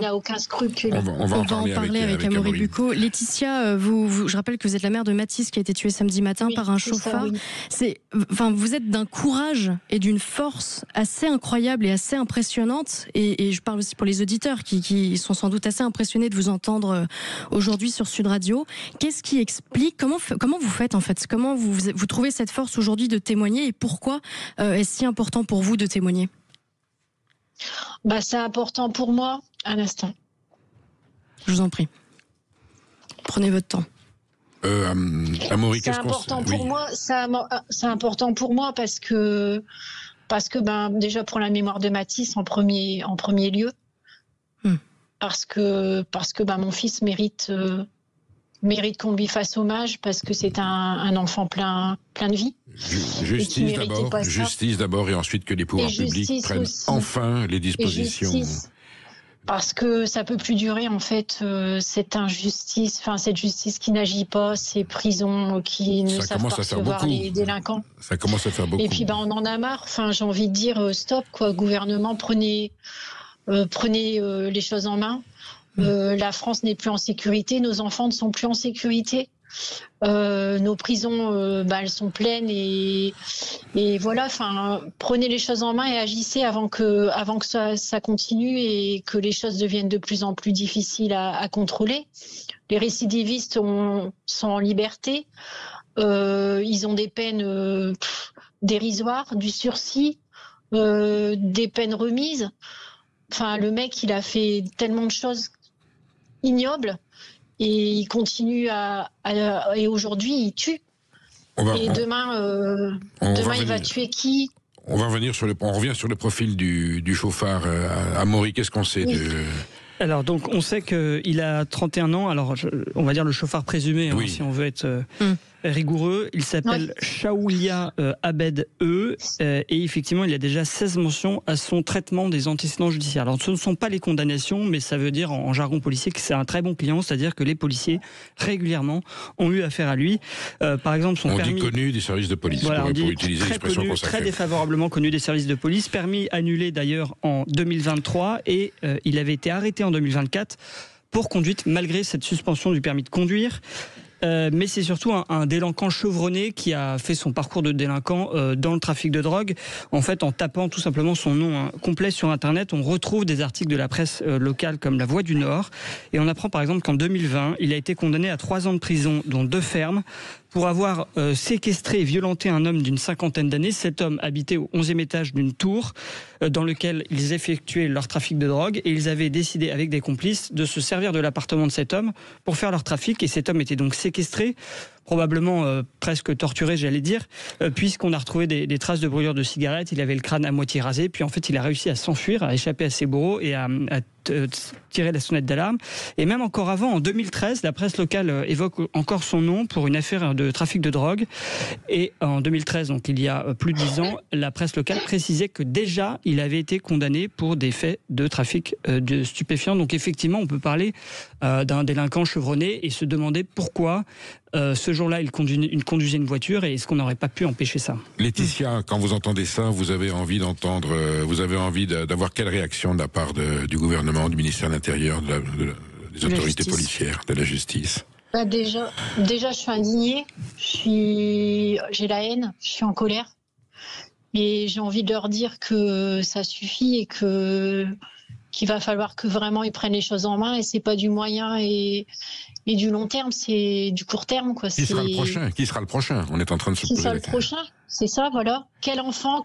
n'a aucun scrupule. On va en parler avec Amaury Bucco. Laetitia, je rappelle que vous êtes la mère de Mathis qui a été tué samedi matin par un chauffard. Vous êtes d'un courage et d'une force assez incroyable et assez impressionnante. Et je parle aussi pour les auditeurs qui sont sans doute assez impressionnés de vous entendre aujourd'hui sur Sud Radio. Qu'est-ce qui explique, comment vous faites en fait? Comment vous trouvez cette force aujourd'hui de témoigner? Et pourquoi est-ce si important pour vous de témoigner? C'est important pour moi. Un instant. Je vous en prie. Prenez votre temps. Amaury, qu'est-ce qu'on important pour moi. C'est important pour moi parce que déjà pour la mémoire de Mathis en premier lieu. Parce que mon fils mérite qu'on lui fasse hommage parce que c'est un enfant plein de vie. Justice d'abord et ensuite que les pouvoirs publics prennent enfin les dispositions. Parce que ça peut plus durer en fait cette injustice, cette justice qui n'agit pas, ces prisons qui ne savent pas recevoir les délinquants. Ça commence à faire beaucoup. Et puis on en a marre. J'ai envie de dire stop quoi, gouvernement, prenez les choses en main. La France n'est plus en sécurité, nos enfants ne sont plus en sécurité. Nos prisons, elles sont pleines et voilà. Prenez les choses en main et agissez avant que ça continue et que les choses deviennent de plus en plus difficiles à contrôler. Les récidivistes sont en liberté. Ils ont des peines dérisoires, du sursis, des peines remises. Le mec, il a fait tellement de choses ignobles. Et il continue et aujourd'hui, il tue. Demain, il va tuer qui? On revient sur le profil du chauffard. Amaury, qu'est-ce qu'on sait Alors, donc, on sait qu'il a 31 ans. Alors, on va dire le chauffard présumé, si on veut être rigoureux. Il s'appelle Shaoulia Abed E. Et effectivement, il y a déjà 16 mentions à son traitement des antécédents judiciaires. Alors, ce ne sont pas les condamnations, mais ça veut dire en jargon policier que c'est un très bon client, c'est-à-dire que les policiers régulièrement ont eu affaire à lui. Par exemple, son permis... On dit connu des services de police, voilà, pour utiliser l'expression consacrée. Très défavorablement connu des services de police. Permis annulé d'ailleurs en 2023 et il avait été arrêté en 2024 pour conduite malgré cette suspension du permis de conduire. Mais c'est surtout un délinquant chevronné qui a fait son parcours de délinquant dans le trafic de drogue. En fait, en tapant tout simplement son nom complet sur Internet, on retrouve des articles de la presse locale comme La Voix du Nord. Et on apprend par exemple qu'en 2020, il a été condamné à 3 ans de prison, dont 2 fermes, pour avoir séquestré et violenté un homme d'une 50aine d'années. Cet homme habitait au 11e étage d'une tour dans lequel ils effectuaient leur trafic de drogue et ils avaient décidé avec des complices de se servir de l'appartement de cet homme pour faire leur trafic et cet homme était donc séquestré, probablement presque torturé, j'allais dire, puisqu'on a retrouvé des traces de brûlure de cigarettes, il avait le crâne à moitié rasé, puis en fait il a réussi à s'enfuir, à échapper à ses bourreaux et à tirer la sonnette d'alarme. Et même encore avant, en 2013, la presse locale évoque encore son nom pour une affaire de trafic de drogue. Et en 2013, donc il y a plus de 10 ans, la presse locale précisait que déjà il avait été condamné pour des faits de trafic de stupéfiants. Donc effectivement, on peut parler d'un délinquant chevronné et se demander pourquoi ce jour-là, il conduisait une voiture et est-ce qu'on n'aurait pas pu empêcher ça? Laetitia, quand vous entendez ça, vous avez envie d'entendre, vous avez envie d'avoir quelle réaction de la part du gouvernement, du ministère de l'Intérieur, des autorités policières, de la justice? Déjà, je suis indignée, j'ai la haine, je suis en colère. Et j'ai envie de leur dire que ça suffit et qu'il va falloir que vraiment ils prennent les choses en main et c'est pas du moyen et du long terme, c'est du court terme, quoi. Qui sera le prochain? On est en train de se poser la question. Qui sera le prochain? C'est ça, voilà. Quel enfant,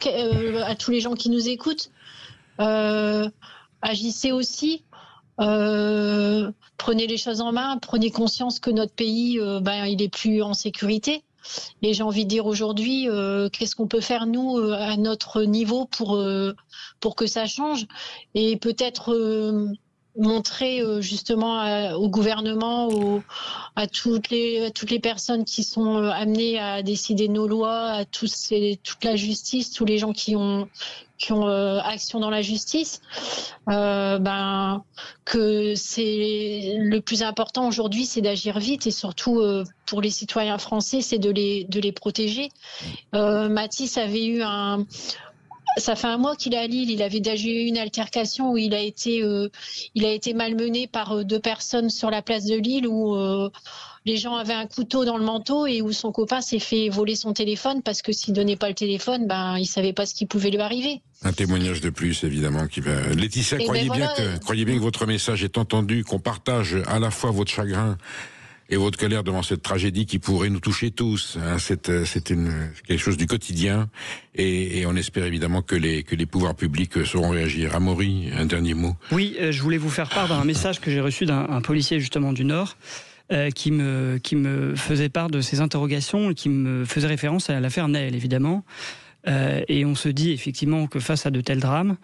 à tous les gens qui nous écoutent, agissez aussi. Prenez les choses en main, prenez conscience que notre pays, il est plus en sécurité. Et j'ai envie de dire aujourd'hui, qu'est-ce qu'on peut faire nous à notre niveau pour que ça change et peut-être montrer justement au gouvernement, à toutes les personnes qui sont amenées à décider de nos lois, à toute la justice, tous les gens qui ont action dans la justice, que c'est le plus important aujourd'hui, c'est d'agir vite et surtout pour les citoyens français, c'est de les protéger. Mathis avait eu ça fait un mois qu'il est à Lille. Il avait déjà eu une altercation où il a été malmené par 2 personnes sur la place de Lille où les gens avaient un couteau dans le manteau et où son copain s'est fait voler son téléphone parce que s'il donnait pas le téléphone, il savait pas ce qui pouvait lui arriver. Un témoignage de plus, évidemment, qui va... Laetitia, croyez bien que votre message est entendu, qu'on partage à la fois votre chagrin et votre colère devant cette tragédie qui pourrait nous toucher tous. C'est quelque chose du quotidien et on espère évidemment que les pouvoirs publics sauront réagir. Amaury, un dernier mot. Oui, je voulais vous faire part d'un message que j'ai reçu d'un policier justement du Nord qui me faisait part de ses interrogations et qui me faisait référence à l'affaire Naël, évidemment. Et on se dit effectivement que face à de tels drames,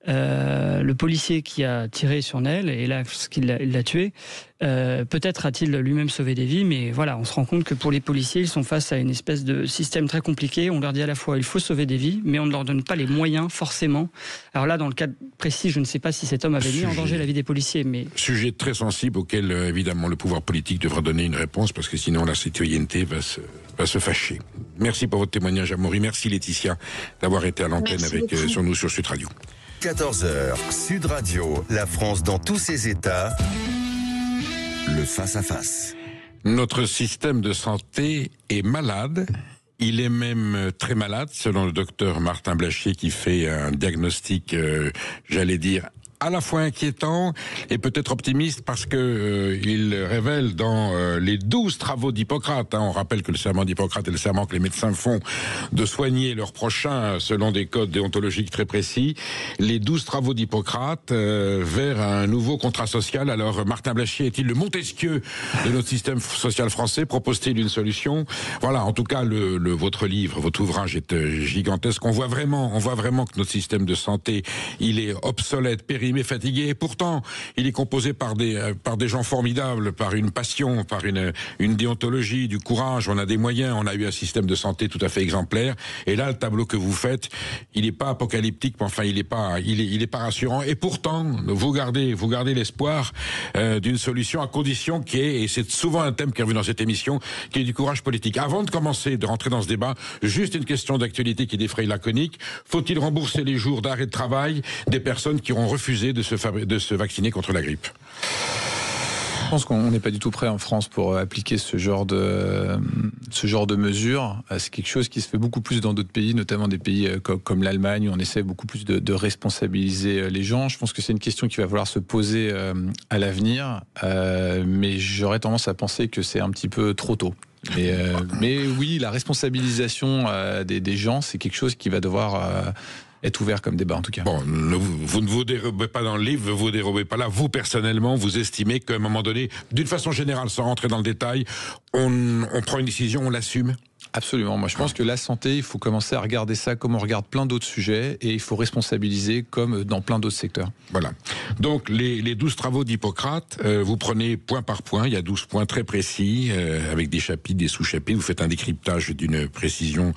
le policier qui a tiré sur Naël, et là, il l'a tué, peut-être a-t-il lui-même sauvé des vies, mais voilà, on se rend compte que pour les policiers, ils sont face à une espèce de système très compliqué. On leur dit à la fois, il faut sauver des vies, mais on ne leur donne pas les moyens, forcément. Alors là, dans le cas précis, je ne sais pas si cet homme avait mis en danger la vie des policiers, mais... Sujet très sensible auquel, évidemment, le pouvoir politique devra donner une réponse, parce que sinon, la citoyenneté va se fâcher. Merci pour votre témoignage, Amaury. Merci, Laetitia, d'avoir été à l'antenne sur nous, sur Sud Radio. 14h, Sud Radio, la France dans tous ses états, le face-à-face. Notre système de santé est malade. Il est même très malade, selon le docteur Martin Blachier, qui fait un diagnostic, j'allais dire, à la fois inquiétant et peut-être optimiste parce que il révèle dans les 12 travaux d'Hippocrate, on rappelle que le serment d'Hippocrate est le serment que les médecins font de soigner leurs prochains selon des codes déontologiques très précis, les 12 travaux d'Hippocrate vers un nouveau contrat social. Alors Martin Blachier est-il le Montesquieu de notre système social français? Propose-t-il une solution? Voilà, en tout cas votre livre, votre ouvrage est gigantesque. On voit vraiment que notre système de santé, il est obsolète, périmé, déprimé, fatigué. Et pourtant, il est composé par des gens formidables, par une passion, par une déontologie, du courage. On a des moyens, on a eu un système de santé tout à fait exemplaire. Et là, le tableau que vous faites, il n'est pas apocalyptique, mais enfin, il est pas rassurant. Et pourtant, vous gardez l'espoir d'une solution à condition qu'il y ait, et c'est souvent un thème qui est revenu dans cette émission, qui est du courage politique. Avant de commencer, de rentrer dans ce débat, juste une question d'actualité qui défraye la chronique. Faut-il rembourser les jours d'arrêt de travail des personnes qui auront refusé de se vacciner contre la grippe? Je pense qu'on n'est pas du tout prêt en France pour appliquer ce genre de mesures. C'est quelque chose qui se fait beaucoup plus dans d'autres pays, notamment des pays comme l'Allemagne, où on essaie beaucoup plus de responsabiliser les gens. Je pense que c'est une question qui va falloir se poser à l'avenir, mais j'aurais tendance à penser que c'est un petit peu trop tôt. Mais oui, la responsabilisation des gens, c'est quelque chose qui va devoir être ouvert comme débat en tout cas. Bon, vous ne vous dérobez pas dans le livre, vous ne vous dérobez pas là. Vous, personnellement, vous estimez qu'à un moment donné, d'une façon générale, sans rentrer dans le détail, on prend une décision, on l'assume? Absolument. Moi, je pense que la santé, il faut commencer à regarder ça comme on regarde plein d'autres sujets et il faut responsabiliser comme dans plein d'autres secteurs. Voilà. Donc, les 12 travaux d'Hippocrate, vous prenez point par point. Il y a 12 points très précis, avec des chapitres, des sous-chapitres. Vous faites un décryptage d'une précision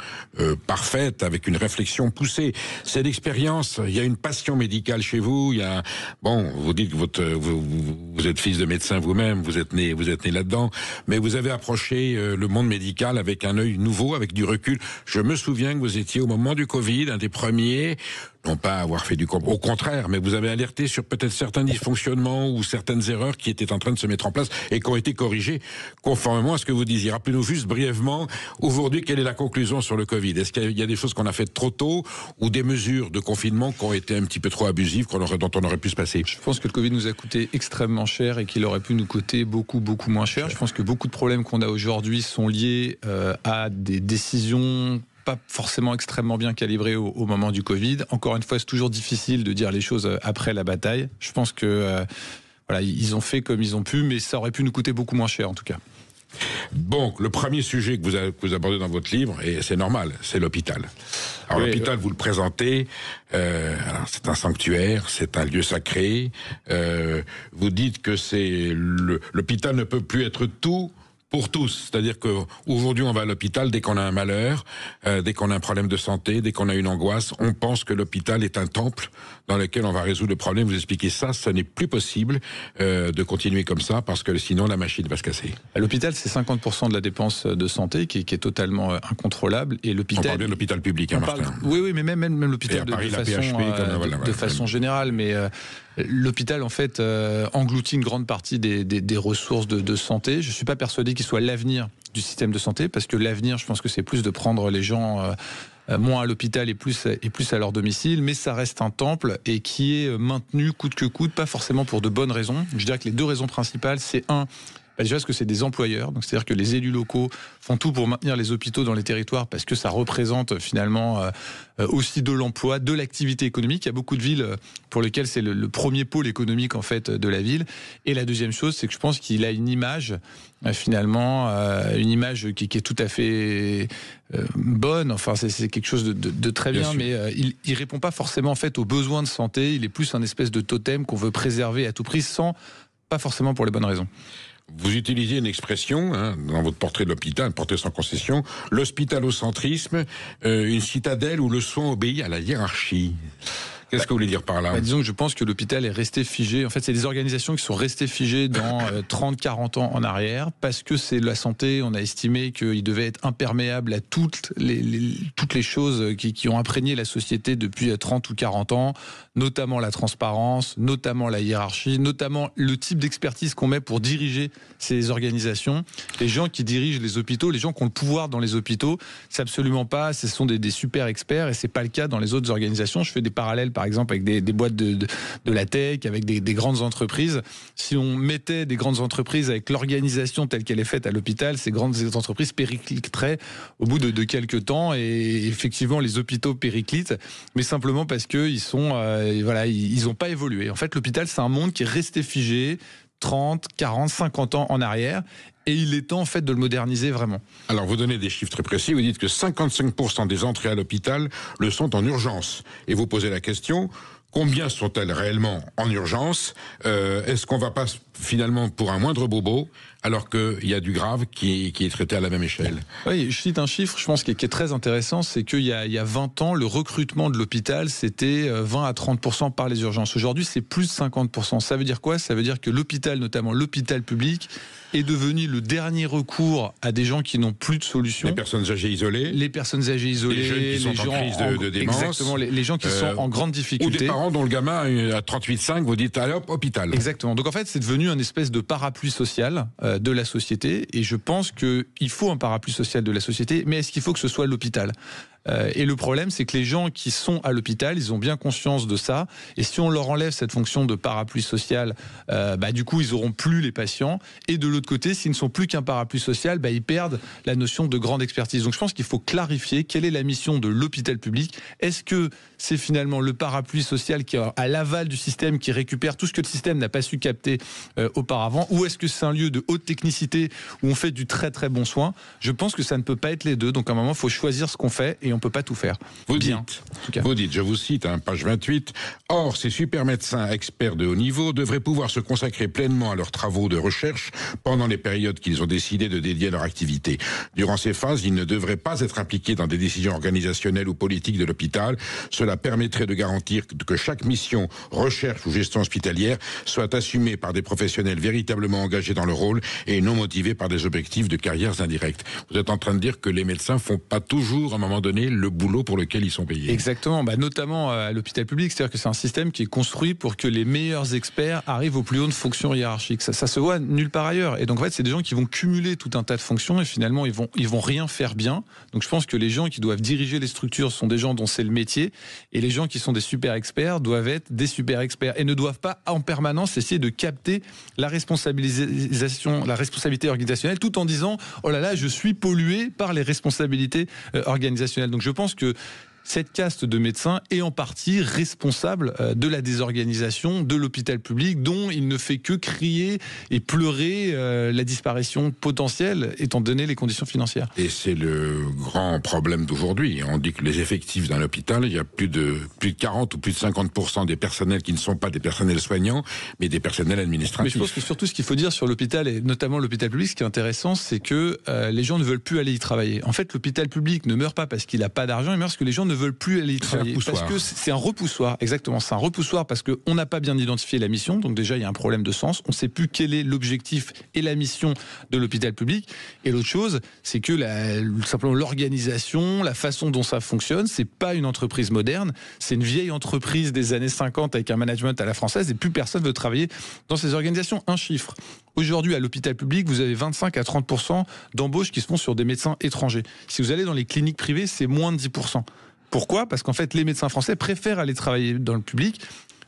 parfaite, avec une réflexion poussée. C'est l'expérience. Il y a une passion médicale chez vous. Il y a, bon, vous dites que vous êtes fils de médecin vous-même, vous êtes né là-dedans, mais vous avez approché le monde médical avec un œil nouveau, avec du recul. Je me souviens que vous étiez au moment du Covid, un des premiers, non pas à avoir fait au contraire, mais vous avez alerté sur peut-être certains dysfonctionnements ou certaines erreurs qui étaient en train de se mettre en place et qui ont été corrigées conformément à ce que vous disiez. Rappelez-nous juste brièvement, aujourd'hui, quelle est la conclusion sur le Covid? Est-ce qu'il y a des choses qu'on a faites trop tôt ou des mesures de confinement qui ont été un petit peu trop abusives, dont on aurait pu se passer? Je pense que le Covid nous a coûté extrêmement cher et qu'il aurait pu nous coûter beaucoup, beaucoup moins cher. Je pense que beaucoup de problèmes qu'on a aujourd'hui sont liés à des décisions pas forcément extrêmement bien calibrées au moment du Covid. Encore une fois, c'est toujours difficile de dire les choses après la bataille. Je pense que voilà, ils ont fait comme ils ont pu, mais ça aurait pu nous coûter beaucoup moins cher en tout cas. Bon, le premier sujet que vous abordez dans votre livre, et c'est normal, c'est l'hôpital. Alors oui, l'hôpital, vous le présentez, alors c'est un sanctuaire, c'est un lieu sacré. Vous dites que l'hôpital ne peut plus être tout pour tous, c'est-à-dire qu'aujourd'hui on va à l'hôpital dès qu'on a un malheur, dès qu'on a un problème de santé, dès qu'on a une angoisse, on pense que l'hôpital est un temple dans lequel on va résoudre le problème. Vous expliquez ça, ce n'est plus possible de continuer comme ça parce que sinon la machine va se casser. À l'hôpital, c'est 50% de la dépense de santé qui est totalement incontrôlable. Et l'hôpital, on parle bien de l'hôpital public, hein, Martin. Oui, mais même l'hôpital de façon générale, mais l'hôpital en fait engloutit une grande partie des ressources de santé. Je ne suis pas persuadé qu'il soit l'avenir du système de santé, parce que l'avenir, je pense que c'est plus de prendre les gens moins à l'hôpital et plus à leur domicile, mais ça reste un temple et qui est maintenu coûte que coûte, pas forcément pour de bonnes raisons. Je dirais que les deux raisons principales, c'est déjà parce que c'est des employeurs, donc c'est-à-dire que les élus locaux font tout pour maintenir les hôpitaux dans les territoires parce que ça représente finalement aussi de l'emploi, de l'activité économique. Il y a beaucoup de villes pour lesquelles c'est le premier pôle économique en fait de la ville. Et la deuxième chose, c'est que je pense qu'il a une image finalement, une image qui est tout à fait bonne. Enfin, c'est quelque chose de très bien, mais il répond pas forcément en fait aux besoins de santé. Il est plus un espèce de totem qu'on veut préserver à tout prix, pas forcément pour les bonnes raisons. Vous utilisez une expression dans votre portrait de l'hôpital, un portrait sans concession, l'hospitalocentrisme, une citadelle où le soin obéit à la hiérarchie. Qu'est-ce que vous voulez dire par là ? Disons que je pense que l'hôpital est resté figé. En fait, c'est des organisations qui sont restées figées dans 30-40 ans en arrière, parce que c'est la santé. On a estimé qu'il devait être imperméable à toutes les choses qui ont imprégné la société depuis 30 ou 40 ans, notamment la transparence, notamment la hiérarchie, notamment le type d'expertise qu'on met pour diriger ces organisations. Les gens qui dirigent les hôpitaux, les gens qui ont le pouvoir dans les hôpitaux, c'est absolument pas, ce sont des super experts, et c'est pas le cas dans les autres organisations. Je fais des parallèles par exemple avec des boîtes de la tech, avec des grandes entreprises. Si on mettait des grandes entreprises avec l'organisation telle qu'elle est faite à l'hôpital, ces grandes entreprises péricliteraient au bout de quelques temps, et effectivement les hôpitaux périclitent, mais simplement parce qu'ils ils n'ont pas évolué. En fait, l'hôpital, c'est un monde qui est resté figé 30, 40, 50 ans en arrière, et il est temps en fait de le moderniser vraiment. Alors vous donnez des chiffres très précis, vous dites que 55% des entrées à l'hôpital le sont en urgence, et vous posez la question, Combien sont-elles réellement en urgence? Est-ce qu'on va pas finalement pour un moindre bobo, alors qu'il y a du grave qui est traité à la même échelle? Oui, je cite un chiffre, je pense, qui est très intéressant, c'est qu'il y a 20 ans, le recrutement de l'hôpital, c'était 20 à 30% par les urgences. Aujourd'hui, c'est plus de 50%. Ça veut dire quoi? Ça veut dire que l'hôpital, notamment l'hôpital public, est devenu le dernier recours à des gens qui n'ont plus de solution. Les personnes âgées isolées. Les personnes âgées isolées. Les jeunes qui sont en crise de démence. Exactement, les gens qui sont en grande difficulté. Ou des parents dont le gamin à 38,5, vous dites, allez hop, hôpital. Exactement. Donc en fait, c'est devenu un espèce de parapluie social de la société. Et je pense qu'il faut un parapluie social de la société, mais est-ce qu'il faut que ce soit l'hôpital ? Et le problème, c'est que les gens qui sont à l'hôpital, ils ont bien conscience de ça. Et si on leur enlève cette fonction de parapluie social, du coup, ils auront plus les patients. Et de l'autre côté, s'ils ne sont plus qu'un parapluie social, ils perdent la notion de grande expertise. Donc je pense qu'il faut clarifier quelle est la mission de l'hôpital public. Est-ce que c'est finalement le parapluie social qui est à l'aval du système, qui récupère tout ce que le système n'a pas su capter auparavant, ou est-ce que c'est un lieu de haute technicité où on fait du très très bon soin? Je pense que ça ne peut pas être les deux. Donc à un moment, il faut choisir ce qu'on fait et on peut pas tout faire. Vous dites, je vous cite, page 28, « Or, ces super médecins experts de haut niveau devraient pouvoir se consacrer pleinement à leurs travaux de recherche pendant les périodes qu'ils ont décidé de dédier à leur activité. Durant ces phases, ils ne devraient pas être impliqués dans des décisions organisationnelles ou politiques de l'hôpital. Cela permettrait de garantir que chaque mission, recherche ou gestion hospitalière soit assumée par des professionnels véritablement engagés dans leur rôle et non motivés par des objectifs de carrières indirectes. » Vous êtes en train de dire que les médecins font pas toujours, à un moment donné, le boulot pour lequel ils sont payés. Exactement, notamment à l'hôpital public, c'est-à-dire que c'est un système qui est construit pour que les meilleurs experts arrivent aux plus hautes fonctions hiérarchiques. Ça se voit nulle part ailleurs. Et donc en fait, c'est des gens qui vont cumuler tout un tas de fonctions et finalement ils vont rien faire bien. Donc je pense que les gens qui doivent diriger les structures sont des gens dont c'est le métier, et les gens qui sont des super experts doivent être des super experts et ne doivent pas en permanence essayer de capter la responsabilité organisationnelle, tout en disant oh là là, je suis pollué par les responsabilités organisationnelles. Donc je pense que cette caste de médecins est en partie responsable de la désorganisation de l'hôpital public, dont il ne fait que crier et pleurer la disparition potentielle, étant donné les conditions financières. Et c'est le grand problème d'aujourd'hui. On dit que les effectifs dans l'hôpital, il y a plus de 40 ou plus de 50% des personnels qui ne sont pas des personnels soignants, mais des personnels administratifs. Mais je pense que surtout ce qu'il faut dire sur l'hôpital, et notamment l'hôpital public, ce qui est intéressant, c'est que les gens ne veulent plus aller y travailler. En fait, l'hôpital public ne meurt pas parce qu'il n'a pas d'argent, il meurt parce que les gens ne veulent plus aller y travailler. Parce que c'est un repoussoir, exactement. C'est un repoussoir parce qu'on n'a pas bien identifié la mission. Donc déjà, il y a un problème de sens. On ne sait plus quel est l'objectif et la mission de l'hôpital public. Et l'autre chose, c'est que simplement l'organisation, la façon dont ça fonctionne, c'est pas une entreprise moderne. C'est une vieille entreprise des années 50 avec un management à la française et plus personne veut travailler dans ces organisations. Un chiffre. Aujourd'hui, à l'hôpital public, vous avez 25 à 30% d'embauches qui se font sur des médecins étrangers. Si vous allez dans les cliniques privées, c'est moins de 10%. Pourquoi ? Parce qu'en fait, les médecins français préfèrent aller travailler dans le public,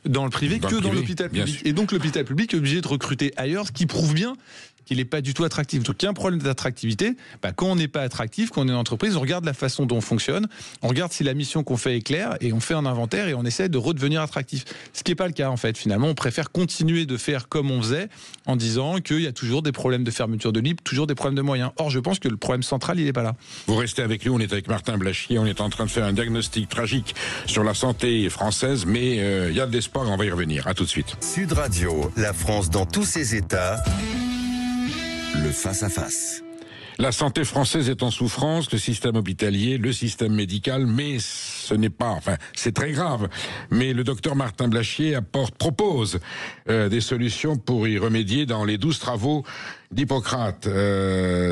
dans le privé, que dans l'hôpital public. Et donc l'hôpital public est obligé de recruter ailleurs, ce qui prouve bien qu'il n'est pas du tout attractif. Donc il y a un problème d'attractivité. Quand on n'est pas attractif, quand on est une entreprise, on regarde la façon dont on fonctionne, on regarde si la mission qu'on fait est claire, et on fait un inventaire et on essaie de redevenir attractif. Ce qui n'est pas le cas en fait. Finalement, on préfère continuer de faire comme on faisait, en disant qu'il y a toujours des problèmes de fermeture de lits, toujours des problèmes de moyens. Or, je pense que le problème central, il n'est pas là. Vous restez avec nous, on est avec Martin Blachier, on est en train de faire un diagnostic tragique sur la santé française, mais il y a de l'espoir et on va y revenir. À tout de suite. Sud Radio, la France dans tous ses états. Le face-à-face. La santé française est en souffrance, le système hospitalier, le système médical, mais ce n'est pas, c'est très grave. Mais le docteur Martin Blachier propose des solutions pour y remédier dans les 12 travaux d'Hippocrate.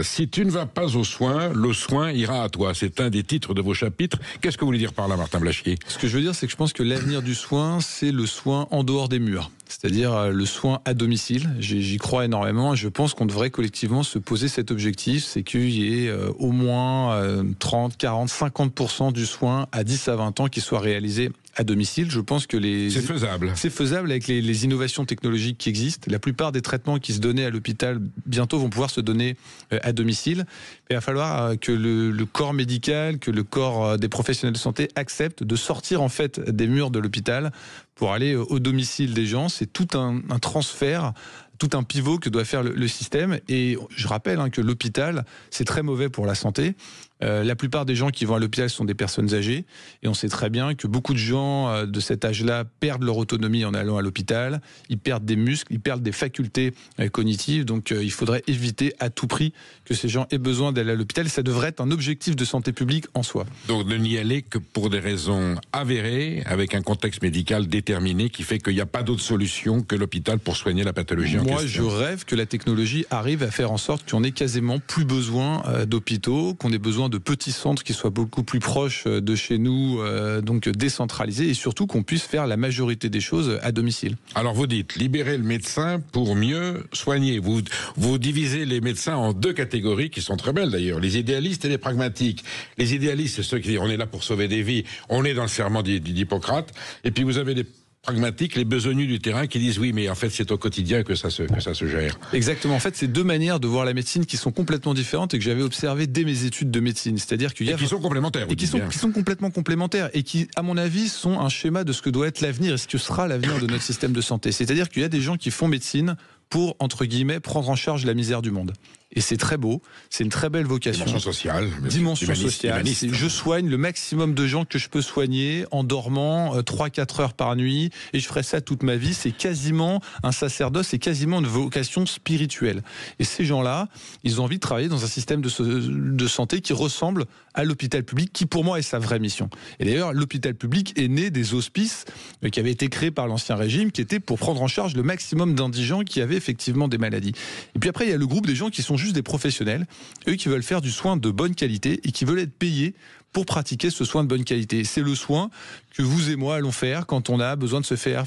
Si tu ne vas pas aux soins, le soin ira à toi. C'est un des titres de vos chapitres. Qu'est-ce que vous voulez dire par là, Martin Blachier ? Ce que je veux dire, c'est que je pense que l'avenir du soin, c'est le soin en dehors des murs. C'est-à-dire le soin à domicile. J'y crois énormément et je pense qu'on devrait collectivement se poser cet objectif, c'est qu'il y ait au moins 30, 40, 50% du soin à 10 à 20 ans qui soit réalisé à domicile. Je pense que c'est faisable. C'est faisable avec les innovations technologiques qui existent. La plupart des traitements qui se donnaient à l'hôpital bientôt vont pouvoir se donner à domicile. Mais il va falloir que le corps médical, que le corps des professionnels de santé acceptent de sortir en fait des murs de l'hôpital pour aller au domicile des gens. C'est tout un transfert, tout un pivot que doit faire le système. Et je rappelle que l'hôpital, c'est très mauvais pour la santé. La plupart des gens qui vont à l'hôpital sont des personnes âgées. Et on sait très bien que beaucoup de gens de cet âge-là perdent leur autonomie en allant à l'hôpital. Ils perdent des muscles, ils perdent des facultés cognitives. Donc il faudrait éviter à tout prix que ces gens aient besoin d'aller à l'hôpital. Ça devrait être un objectif de santé publique en soi. Donc ne n'y aller que pour des raisons avérées, avec un contexte médical déterminé qui fait qu'il n'y a pas d'autre solution que l'hôpital pour soigner la pathologie en question. Moi, je rêve que la technologie arrive à faire en sorte qu'on ait quasiment plus besoin d'hôpitaux, qu'on ait besoin de petits centres qui soient beaucoup plus proches de chez nous, donc décentralisés, et surtout qu'on puisse faire la majorité des choses à domicile. Alors vous dites, libérer le médecin pour mieux soigner. Vous divisez les médecins en deux catégories qui sont très belles d'ailleurs, les idéalistes et les pragmatiques. Les idéalistes, c'est ceux qui disent on est là pour sauver des vies, on est dans le serment d'Hippocrate, et puis vous avez les pragmatiques, les besogneux du terrain qui disent oui, mais en fait c'est au quotidien que ça se gère. Exactement. En fait, c'est deux manières de voir la médecine qui sont complètement différentes et que j'avais observé dès mes études de médecine. C'est-à-dire qu'il y a qui sont complémentaires. Et qui sont complètement complémentaires et qui, à mon avis, sont un schéma de ce que doit être l'avenir et ce que sera l'avenir de notre système de santé. C'est-à-dire qu'il y a des gens qui font médecine pour, entre guillemets, prendre en charge la misère du monde. Et c'est très beau, c'est une très belle vocation. Dimension sociale. Je soigne le maximum de gens que je peux soigner en dormant 3-4 heures par nuit et je ferai ça toute ma vie. C'est quasiment un sacerdoce, c'est quasiment une vocation spirituelle. Et ces gens-là, ils ont envie de travailler dans un système de santé qui ressemble à l'hôpital public, qui pour moi est sa vraie mission. Et d'ailleurs, l'hôpital public est né des hospices qui avaient été créés par l'Ancien Régime, qui étaient pour prendre en charge le maximum d'indigents qui avaient effectivement des maladies. Et puis après, il y a le groupe des gens qui sont juste des professionnels, eux qui veulent faire du soin de bonne qualité et qui veulent être payés pour pratiquer ce soin de bonne qualité. C'est le soin que vous et moi allons faire quand on a besoin de se faire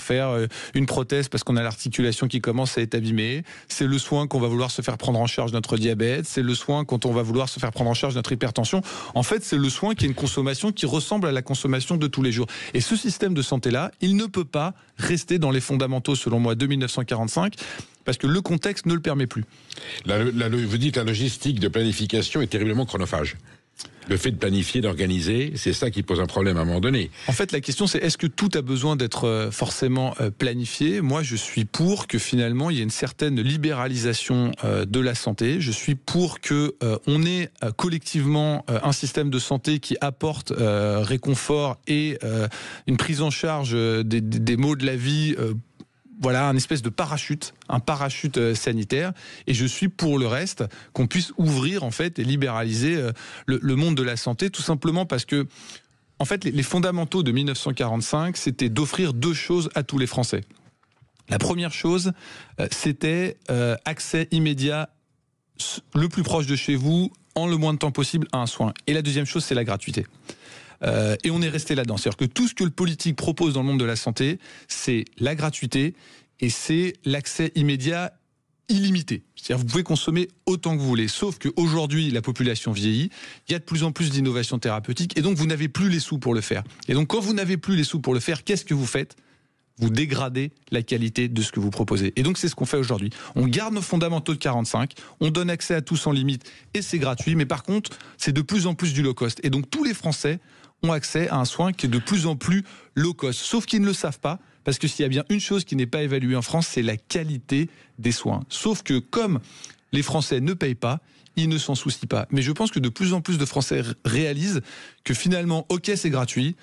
une prothèse parce qu'on a l'articulation qui commence à être abîmée. C'est le soin qu'on va vouloir se faire prendre en charge notre diabète. C'est le soin quand on va vouloir se faire prendre en charge notre hypertension. En fait, c'est le soin qui est une consommation qui ressemble à la consommation de tous les jours. Et ce système de santé-là, il ne peut pas rester dans les fondamentaux, selon moi, de 1945, parce que le contexte ne le permet plus. Vous dites la logistique de planification est terriblement chronophage. Le fait de planifier, d'organiser, c'est ça qui pose un problème à un moment donné. En fait, la question c'est est-ce que tout a besoin d'être forcément planifié ? Moi, je suis pour que finalement il y ait une certaine libéralisation de la santé. Je suis pour que on ait collectivement un système de santé qui apporte réconfort et une prise en charge des maux de la vie. Voilà, un espèce de parachute, un parachute sanitaire. Et je suis pour le reste, qu'on puisse ouvrir en fait et libéraliser le monde de la santé, tout simplement parce que, en fait, les fondamentaux de 1945, c'était d'offrir deux choses à tous les Français. La première chose, c'était accès immédiat, le plus proche de chez vous, en le moins de temps possible, à un soin. Et la deuxième chose, c'est la gratuité. Et on est resté là-dedans. C'est-à-dire que tout ce que le politique propose dans le monde de la santé, c'est la gratuité et c'est l'accès immédiat illimité. C'est-à-dire que vous pouvez consommer autant que vous voulez. Sauf qu'aujourd'hui, la population vieillit, il y a de plus en plus d'innovations thérapeutiques et donc vous n'avez plus les sous pour le faire. Et donc quand vous n'avez plus les sous pour le faire, qu'est-ce que vous faites ? Vous dégradez la qualité de ce que vous proposez. Et donc c'est ce qu'on fait aujourd'hui. On garde nos fondamentaux de 45, on donne accès à tout sans limite et c'est gratuit, mais par contre, c'est de plus en plus du low cost. Et donc tous les Français ont accès à un soin qui est de plus en plus low cost. Sauf qu'ils ne le savent pas, parce que s'il y a bien une chose qui n'est pas évaluée en France, c'est la qualité des soins. Sauf que comme les Français ne payent pas, ils ne s'en soucient pas. Mais je pense que de plus en plus de Français réalisent que finalement, ok, c'est gratuit,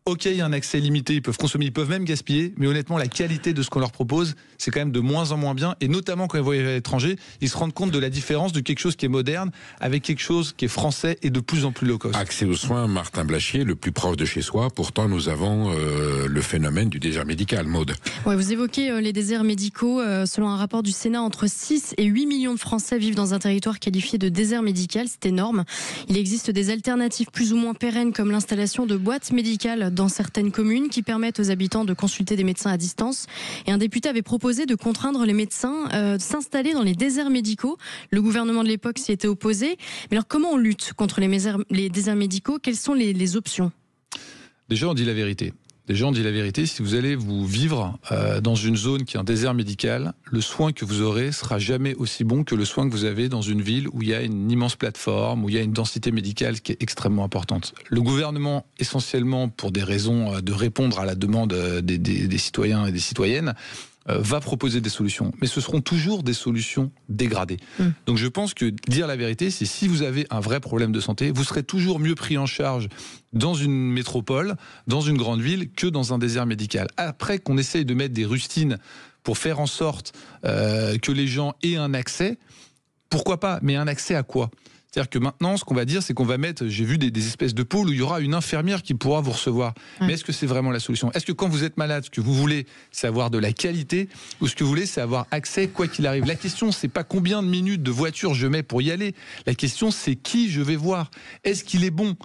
ok, il y a un accès limité, ils peuvent consommer, ils peuvent même gaspiller, mais honnêtement, la qualité de ce qu'on leur propose, c'est quand même de moins en moins bien, et notamment quand ils voyagent à l'étranger, ils se rendent compte de la différence de quelque chose qui est moderne avec quelque chose qui est français et de plus en plus low cost. Accès aux soins, Martin Blachier, le plus proche de chez soi, pourtant nous avons le phénomène du désert médical, Maud. Ouais, vous évoquez les déserts médicaux. Selon un rapport du Sénat, entre 6 et 8 millions de Français vivent dans un territoire qualifié de désert médical, c'est énorme. Il existe des alternatives plus ou moins pérennes comme l'installation de boîtes médicales dans certaines communes qui permettent aux habitants de consulter des médecins à distance. Et un député avait proposé de contraindre les médecins de s'installer dans les déserts médicaux. Le gouvernement de l'époque s'y était opposé. Mais alors comment on lutte contre les déserts médicaux ? Quelles sont les options ? Déjà, on dit la vérité. Les gens disent la vérité, si vous allez vous vivre dans une zone qui est un désert médical, le soin que vous aurez sera jamais aussi bon que le soin que vous avez dans une ville où il y a une immense plateforme, où il y a une densité médicale qui est extrêmement importante. Le gouvernement, essentiellement pour des raisons de répondre à la demande des citoyens et des citoyennes, va proposer des solutions, mais ce seront toujours des solutions dégradées. Donc je pense que dire la vérité, c'est si vous avez un vrai problème de santé, vous serez toujours mieux pris en charge dans une métropole, dans une grande ville, que dans un désert médical. Après qu'on essaye de mettre des rustines pour faire en sorte que les gens aient un accès, pourquoi pas, mais un accès à quoi ? C'est-à-dire que maintenant, ce qu'on va dire, c'est qu'on va mettre, j'ai vu des espèces de pôles où il y aura une infirmière qui pourra vous recevoir. Mais est-ce que c'est vraiment la solution ? Est-ce que quand vous êtes malade, ce que vous voulez, c'est avoir de la qualité, ou ce que vous voulez, c'est avoir accès quoi qu'il arrive ? La question, c'est pas combien de minutes de voiture je mets pour y aller. La question, c'est qui je vais voir. Est-ce qu'il est bon ?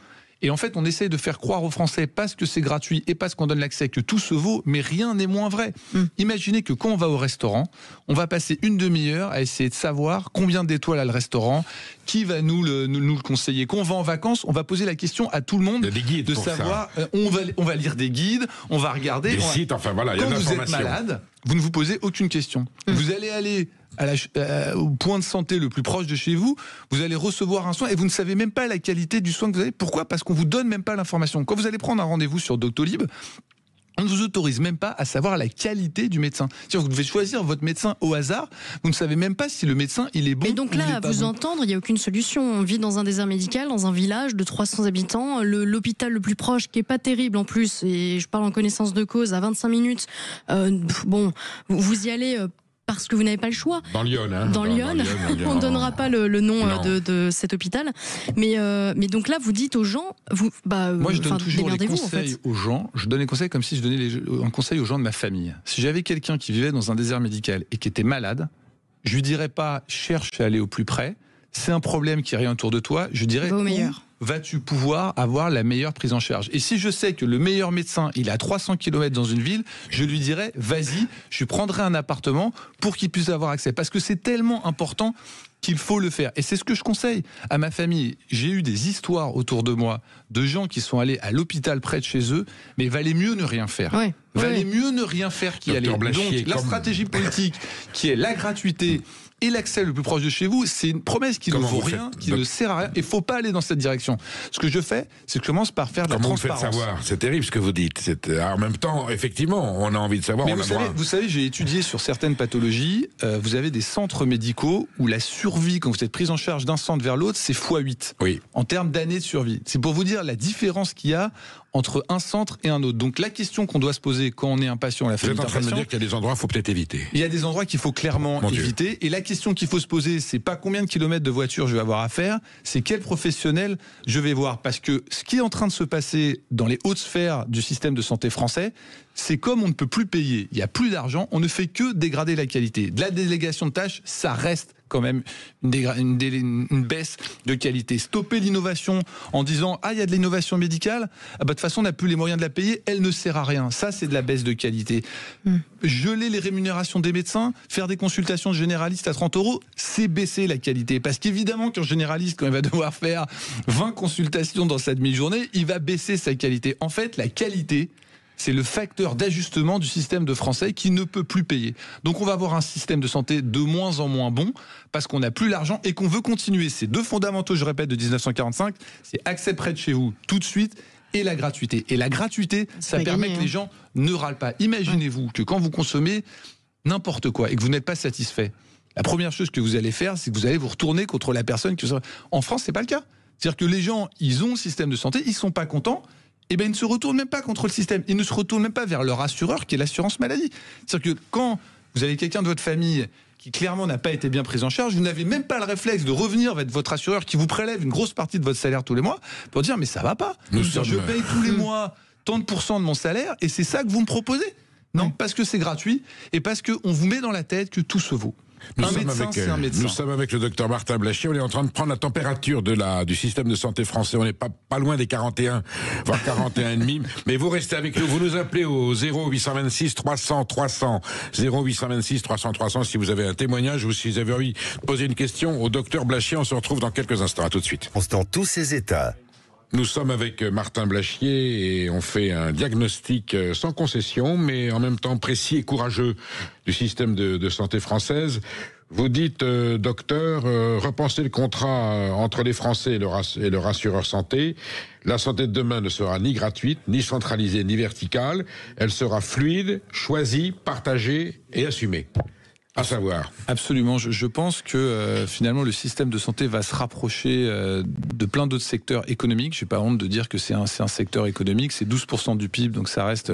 Et en fait, on essaye de faire croire aux Français, parce que c'est gratuit et parce qu'on donne l'accès, que tout se vaut, mais rien n'est moins vrai. Imaginez que quand on va au restaurant, on va passer une demi-heure à essayer de savoir combien d'étoiles a le restaurant, qui va nous le conseiller. Quand on va en vacances, on va poser la question à tout le monde de savoir, on va lire des guides, on va regarder. Des sites, enfin voilà, il y a de l'information. Quand vous êtes malade, vous ne vous posez aucune question. Vous allez aller au point de santé le plus proche de chez vous, vous allez recevoir un soin et vous ne savez même pas la qualité du soin que vous avez. Pourquoi ? Parce qu'on vous donne même pas l'information. Quand vous allez prendre un rendez-vous sur Doctolib, on ne vous autorise même pas à savoir la qualité du médecin. C'est-à-dire que vous devez choisir votre médecin au hasard, vous ne savez même pas si le médecin il est bon. Mais donc là, à vous entendre, il n'y a aucune solution. On vit dans un désert médical, dans un village de 300 habitants, l'hôpital le plus proche, qui est pas terrible en plus, et je parle en connaissance de cause, à 25 minutes, bon, vous y allez... parce que vous n'avez pas le choix. Dans Lyon, hein. Dans Lyon. On ne donnera pas le nom de cet hôpital. Mais donc là, vous dites aux gens... Moi, je donne toujours les conseils aux gens. Je donne les conseils comme si je donnais un conseil aux gens de ma famille. Si j'avais quelqu'un qui vivait dans un désert médical et qui était malade, je lui dirais pas « cherche à aller au plus près ». C'est un problème qui est rien autour de toi. Je dirais où vas-tu pouvoir avoir la meilleure prise en charge. Et si je sais que le meilleur médecin, il est à 300 km dans une ville, je lui dirais, vas-y, je lui prendrai un appartement pour qu'il puisse avoir accès. Parce que c'est tellement important qu'il faut le faire. Et c'est ce que je conseille à ma famille. J'ai eu des histoires autour de moi de gens qui sont allés à l'hôpital près de chez eux, mais valait mieux ne rien faire. Valait mieux ne rien faire qu'y aller. Donc la stratégie politique qui est la gratuité et l'accès le plus proche de chez vous, c'est une promesse qui ne vaut rien, qui ne sert à rien. Il ne faut pas aller dans cette direction. Ce que je fais, c'est que je commence par faire de la transparence. Comment vous faites savoir ? C'est terrible ce que vous dites. En même temps, effectivement, on a envie de savoir. Mais vous savez, j'ai étudié sur certaines pathologies. Vous avez des centres médicaux où la survie, quand vous êtes prise en charge d'un centre vers l'autre, c'est x8. Oui. En termes d'années de survie. C'est pour vous dire la différence qu'il y a entre un centre et un autre. Donc la question qu'on doit se poser quand on est un patient, la famille d'un patient... Vous êtes en train de me dire qu'il y a des endroits qu'il faut peut-être éviter. Il y a des endroits qu'il faut clairement éviter. Et la question qu'il faut se poser, c'est pas combien de kilomètres de voiture je vais avoir à faire, c'est quel professionnel je vais voir. Parce que ce qui est en train de se passer dans les hautes sphères du système de santé français, c'est comme on ne peut plus payer, il n'y a plus d'argent, on ne fait que dégrader la qualité. De la délégation de tâches, ça reste quand même une baisse de qualité. Stopper l'innovation en disant « Ah, il y a de l'innovation médicale, de toute façon, on n'a plus les moyens de la payer, elle ne sert à rien. » Ça, c'est de la baisse de qualité. Geler les rémunérations des médecins, faire des consultations de généralistes à 30 €, c'est baisser la qualité. Parce qu'évidemment qu'un généraliste, quand il va devoir faire 20 consultations dans sa demi-journée, il va baisser sa qualité. En fait, la qualité... c'est le facteur d'ajustement du système de Français qui ne peut plus payer. Donc on va avoir un système de santé de moins en moins bon parce qu'on n'a plus l'argent et qu'on veut continuer. Ces deux fondamentaux, je répète, de 1945, c'est accès près de chez vous tout de suite et la gratuité. Et la gratuité, ça permet que les gens ne râlent pas. Imaginez-vous que quand vous consommez n'importe quoi et que vous n'êtes pas satisfait, la première chose que vous allez faire, c'est que vous allez vous retourner contre la personne qui... En France, c'est pas le cas. C'est-à-dire que les gens, ils ont le système de santé, ils sont pas contents, eh bien, ils ne se retournent même pas contre le système. Ils ne se retournent même pas vers leur assureur, qui est l'assurance maladie. C'est-à-dire que quand vous avez quelqu'un de votre famille qui clairement n'a pas été bien pris en charge, vous n'avez même pas le réflexe de revenir vers votre assureur qui vous prélève une grosse partie de votre salaire tous les mois pour dire mais ça va pas. Je paye tous les mois tant de pourcents de mon salaire et c'est ça que vous me proposez. Non, parce que c'est gratuit et parce qu'on vous met dans la tête que tout se vaut. Nous sommes avec le docteur Martin Blachier. On est en train de prendre la température du système de santé français. On n'est pas loin des 41, voire 41,5. Mais vous restez avec nous. Vous nous appelez au 0826 300 300. 0826 300 300 si vous avez un témoignage ou si vous avez envie de poser une question au docteur Blachier. On se retrouve dans quelques instants. À tout de suite. Dans tous ces états. Nous sommes avec Martin Blachier et on fait un diagnostic sans concession, mais en même temps précis et courageux du système de santé française. Vous dites, docteur, repensez le contrat entre les Français et leur assureur santé. La santé de demain ne sera ni gratuite, ni centralisée, ni verticale. Elle sera fluide, choisie, partagée et assumée. À savoir. Absolument. Je pense que finalement le système de santé va se rapprocher de plein d'autres secteurs économiques. Je n'ai pas honte de dire que c'est un secteur économique. C'est 12% du PIB, donc ça reste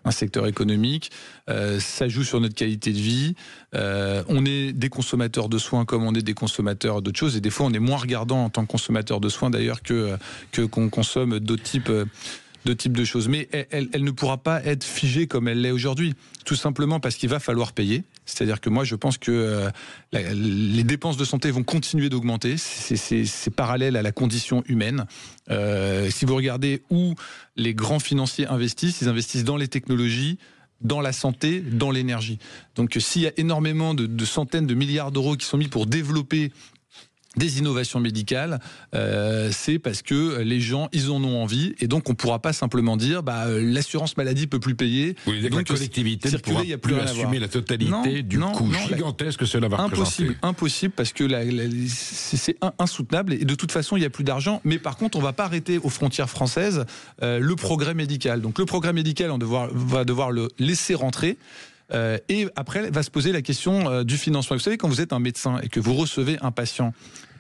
un secteur économique. Ça joue sur notre qualité de vie. On est des consommateurs de soins comme on est des consommateurs d'autres choses. Et des fois, on est moins regardant en tant que consommateur de soins d'ailleurs qu'on consomme d'autres types de choses. Mais elle ne pourra pas être figée comme elle l'est aujourd'hui. Tout simplement parce qu'il va falloir payer. C'est-à-dire que moi, je pense que les dépenses de santé vont continuer d'augmenter. C'est parallèle à la condition humaine. Si vous regardez où les grands financiers investissent, ils investissent dans les technologies, dans la santé, dans l'énergie. Donc s'il y a énormément de centaines de milliards d'euros qui sont mis pour développer des innovations médicales, c'est parce que les gens, ils en ont envie, et donc on ne pourra pas simplement dire l'assurance maladie peut plus payer. Vous voulez dire que la collectivité ne pourra plus assumer la totalité du coût gigantesque que cela va représenter. Impossible, parce que c'est insoutenable, et de toute façon, il n'y a plus d'argent. Mais par contre, on ne va pas arrêter aux frontières françaises le progrès médical. Donc le progrès médical, on va devoir le laisser rentrer. Et après, va se poser la question du financement. Vous savez, quand vous êtes un médecin et que vous recevez un patient,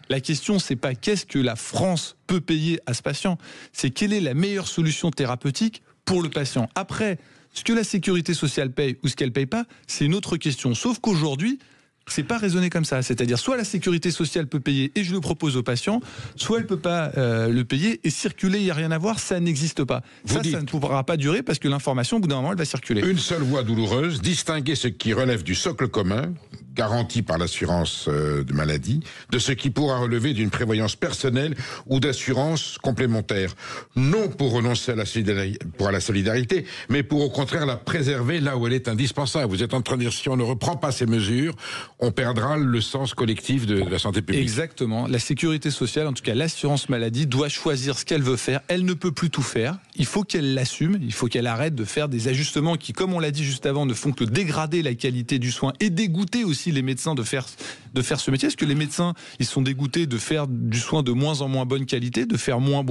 la question, c'est pas qu'est-ce que la France peut payer à ce patient, c'est quelle est la meilleure solution thérapeutique pour le patient. Après, ce que la sécurité sociale paye ou ce qu'elle paye pas, c'est une autre question. Sauf qu'aujourd'hui, c'est pas raisonné comme ça. C'est-à-dire, soit la sécurité sociale peut payer et je le propose au patient, soit elle peut pas le payer et circuler, il n'y a rien à voir, ça n'existe pas. Ça ne pourra pas durer parce que l'information, au bout d'un moment, elle va circuler. Une seule voie douloureuse, distinguer ce qui relève du socle commun, garanti par l'assurance de maladie, de ce qui pourra relever d'une prévoyance personnelle ou d'assurance complémentaire. Non pour renoncer à la solidarité, mais pour au contraire la préserver là où elle est indispensable. Vous êtes en train de dire, si on ne reprend pas ces mesures, on perdra le sens collectif de la santé publique. Exactement. La sécurité sociale, en tout cas l'assurance maladie, doit choisir ce qu'elle veut faire. Elle ne peut plus tout faire. Il faut qu'elle l'assume. Il faut qu'elle arrête de faire des ajustements qui, comme on l'a dit juste avant, ne font que dégrader la qualité du soin et dégoûter aussi les médecins de faire ce métier. Est-ce que les médecins, ils sont dégoûtés de faire du soin de moins en moins bonne qualité, de faire moins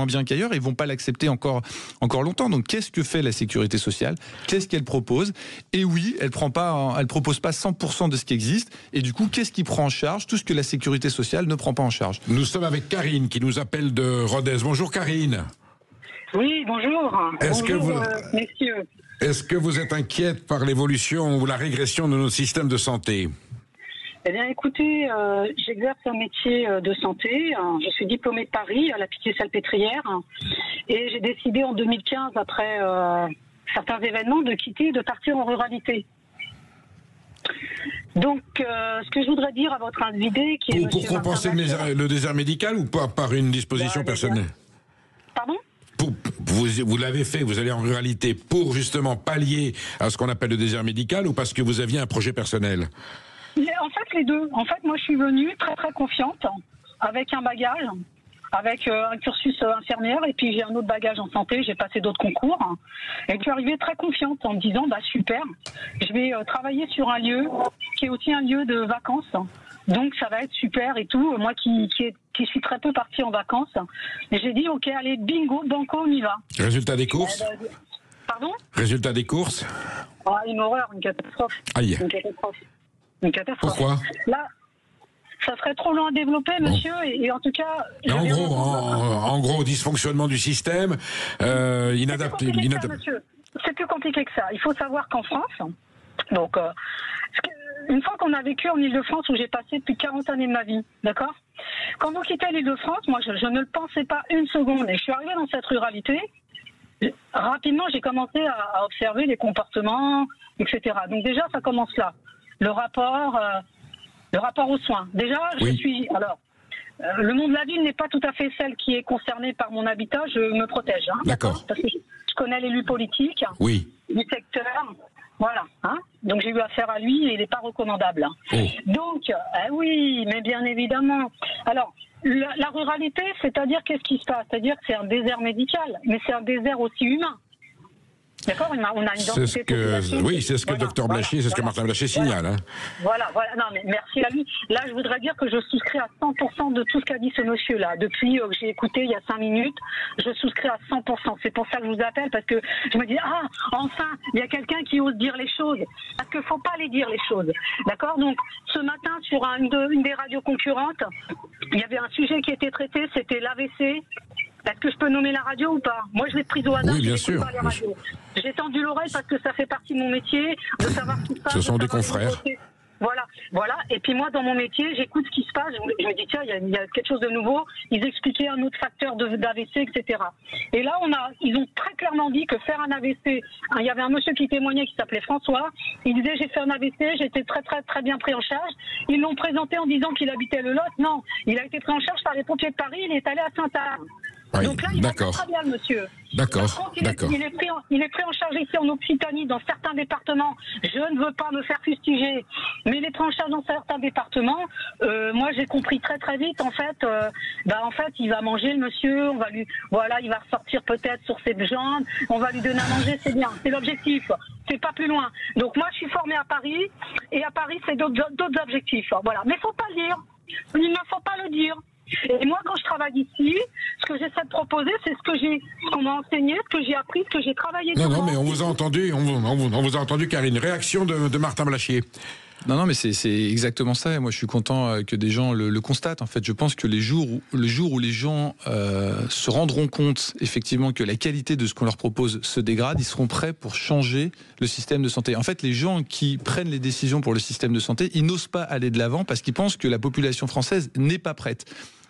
bien qu'ailleurs, et ils vont pas l'accepter encore longtemps. Donc qu'est-ce que fait la sécurité sociale? Qu'est-ce qu'elle propose? Et oui, elle propose pas 100% de ce qui existe. Et du coup, qu'est-ce qui prend en charge tout ce que la sécurité sociale ne prend pas en charge? Nous sommes avec Karine qui nous appelle de Rodez. Bonjour Karine. Oui, bonjour. Messieurs. Est-ce que vous êtes inquiète par l'évolution ou la régression de notre système de santé? Eh bien, écoutez, j'exerce un métier de santé. Je suis diplômée de Paris, à la Pitié-Salpêtrière. Et j'ai décidé en 2015, après certains événements, de quitter et de partir en ruralité. Donc, ce que je voudrais dire à votre invité, qui est pour compenser le désert médical ou par une disposition personnelle? Pardon? Vous l'avez fait, vous allez en ruralité pour justement pallier à ce qu'on appelle le désert médical ou parce que vous aviez un projet personnel? En fait, les deux. En fait, moi, je suis venue très très confiante, avec un bagage, avec un cursus infirmière, et puis j'ai un autre bagage en santé, j'ai passé d'autres concours, et je suis arrivée très confiante en me disant, super, je vais travailler sur un lieu qui est aussi un lieu de vacances, donc ça va être super et tout. Moi qui suis très peu partie en vacances, et j'ai dit, ok, allez, bingo, banco, on y va. Résultat des courses? Pardon? Résultat des courses? Une horreur, une catastrophe. Aïe. Une catastrophe. Pourquoi? Là, ça serait trop long à développer, monsieur, et en tout cas... En gros, dysfonctionnement du système, inadapté. C'est plus compliqué que ça. Il faut savoir qu'en France, donc, une fois qu'on a vécu en Ile-de-France, où j'ai passé plus de 40 années de ma vie, d'accord? Quand vous quittez l'Ile-de-France, moi, je ne le pensais pas une seconde, et je suis arrivée dans cette ruralité. Rapidement, j'ai commencé à observer les comportements, etc. Donc déjà, ça commence là. Le rapport aux soins. Déjà, le monde de la ville n'est pas tout à fait celle qui est concernée par mon habitat. Je me protège. D'accord. Parce que je connais l'élu politique du secteur. Voilà. Donc j'ai eu affaire à lui et il n'est pas recommandable. Donc, oui, mais bien évidemment. Alors, La ruralité, c'est-à-dire qu'est-ce qui se passe? C'est-à-dire que c'est un désert médical, mais c'est un désert aussi humain. D'accord, on a une densité populative. Oui, c'est ce que Dr Blachier, c'est ce que Martin Blachier signale. Hein. Voilà. Non, mais merci à lui. Là, je voudrais dire que je souscris à 100% de tout ce qu'a dit ce monsieur-là. Depuis que j'ai écouté il y a 5 minutes, je souscris à 100%. C'est pour ça que je vous appelle, parce que je me dis, enfin, il y a quelqu'un qui ose dire les choses. Parce qu'il ne faut pas les dire, les choses. D'accord? Donc, ce matin, sur une des radios concurrentes, il y avait un sujet qui était traité, c'était l'AVC. Est-ce que je peux nommer la radio ou pas? Moi, je l'ai prise au hasard. Oui, bien sûr. J'ai tendu l'oreille parce que ça fait partie de mon métier, de savoir ce qui se passe. Ce sont des confrères. Voilà. Et puis moi, dans mon métier, j'écoute ce qui se passe. Je me dis, tiens, il y a quelque chose de nouveau. Ils expliquaient un autre facteur d'AVC, etc. Et là, ils ont très clairement dit que faire un AVC, il y avait un monsieur qui témoignait qui s'appelait François. Il disait, j'ai fait un AVC, j'ai été très, très, très bien pris en charge. Ils l'ont présenté en disant qu'il habitait le Lot. Non, il a été pris en charge par les pompiers de Paris. Il est allé à Saint-Arme. Oui, donc là, il va très bien, le monsieur. D'accord. Il est pris en charge ici en Occitanie, dans certains départements. Je ne veux pas me faire fustiger, mais il est pris en charge dans certains départements. Moi, j'ai compris très très vite. En fait, il va manger le monsieur. Il va ressortir peut-être sur ses jambes. On va lui donner à manger, c'est bien. C'est l'objectif. C'est pas plus loin. Donc moi, je suis formée à Paris, et à Paris, c'est d'autres objectifs. Voilà. Mais faut pas le dire. Il ne faut pas le dire. Et moi, quand je travaille ici, ce que j'essaie de proposer, c'est ce qu'on m'a enseigné, ce que j'ai appris, ce que j'ai travaillé. Non, mais on vous a entendu, on vous a entendu, Karine. Réaction de Martin Blachier. Non, mais c'est exactement ça. Et moi, je suis content que des gens le constatent. En fait, je pense que le jour où les gens se rendront compte, effectivement, que la qualité de ce qu'on leur propose se dégrade, ils seront prêts pour changer le système de santé. En fait, les gens qui prennent les décisions pour le système de santé, ils n'osent pas aller de l'avant parce qu'ils pensent que la population française n'est pas prête.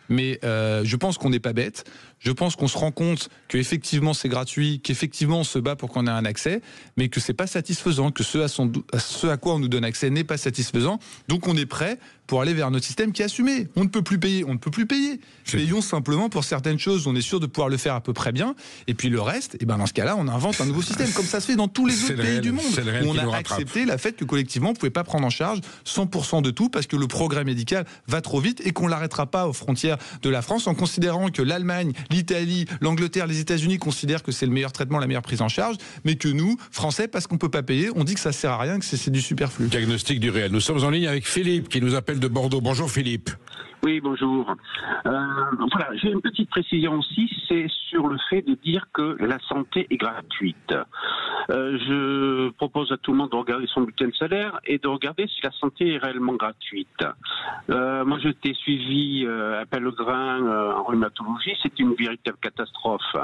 Mais je pense qu'on n'est pas bête. Je pense qu'on se rend compte qu'effectivement c'est gratuit, qu'effectivement on se bat pour qu'on ait un accès, mais que c'est pas satisfaisant, que ce à quoi on nous donne accès n'est pas satisfaisant. Donc on est prêt pour aller vers notre système qui est assumé. On ne peut plus payer. Payons simplement pour certaines choses. On est sûr de pouvoir le faire à peu près bien. Et puis le reste, dans ce cas-là, on invente un nouveau système, comme ça se fait dans tous les autres pays du monde. Où on a accepté le fait que collectivement on ne pouvait pas prendre en charge 100% de tout parce que le progrès médical va trop vite et qu'on l'arrêtera pas aux frontières de la France en considérant que l'Allemagne, l'Italie, l'Angleterre, les États-Unis considèrent que c'est le meilleur traitement, la meilleure prise en charge, mais que nous, Français, parce qu'on peut pas payer, on dit que ça sert à rien, que c'est du superflu. Diagnostic du réel. Nous sommes en ligne avec Philippe qui nous appelle de Bordeaux. Bonjour Philippe. Oui, bonjour. Voilà, j'ai une petite précision aussi, c'est sur le fait de dire que la santé est gratuite. Je propose à tout le monde de regarder son bulletin de salaire et de regarder si la santé est réellement gratuite. Moi, je t'ai suivi à Pellegrin en rhumatologie, c'est une véritable catastrophe.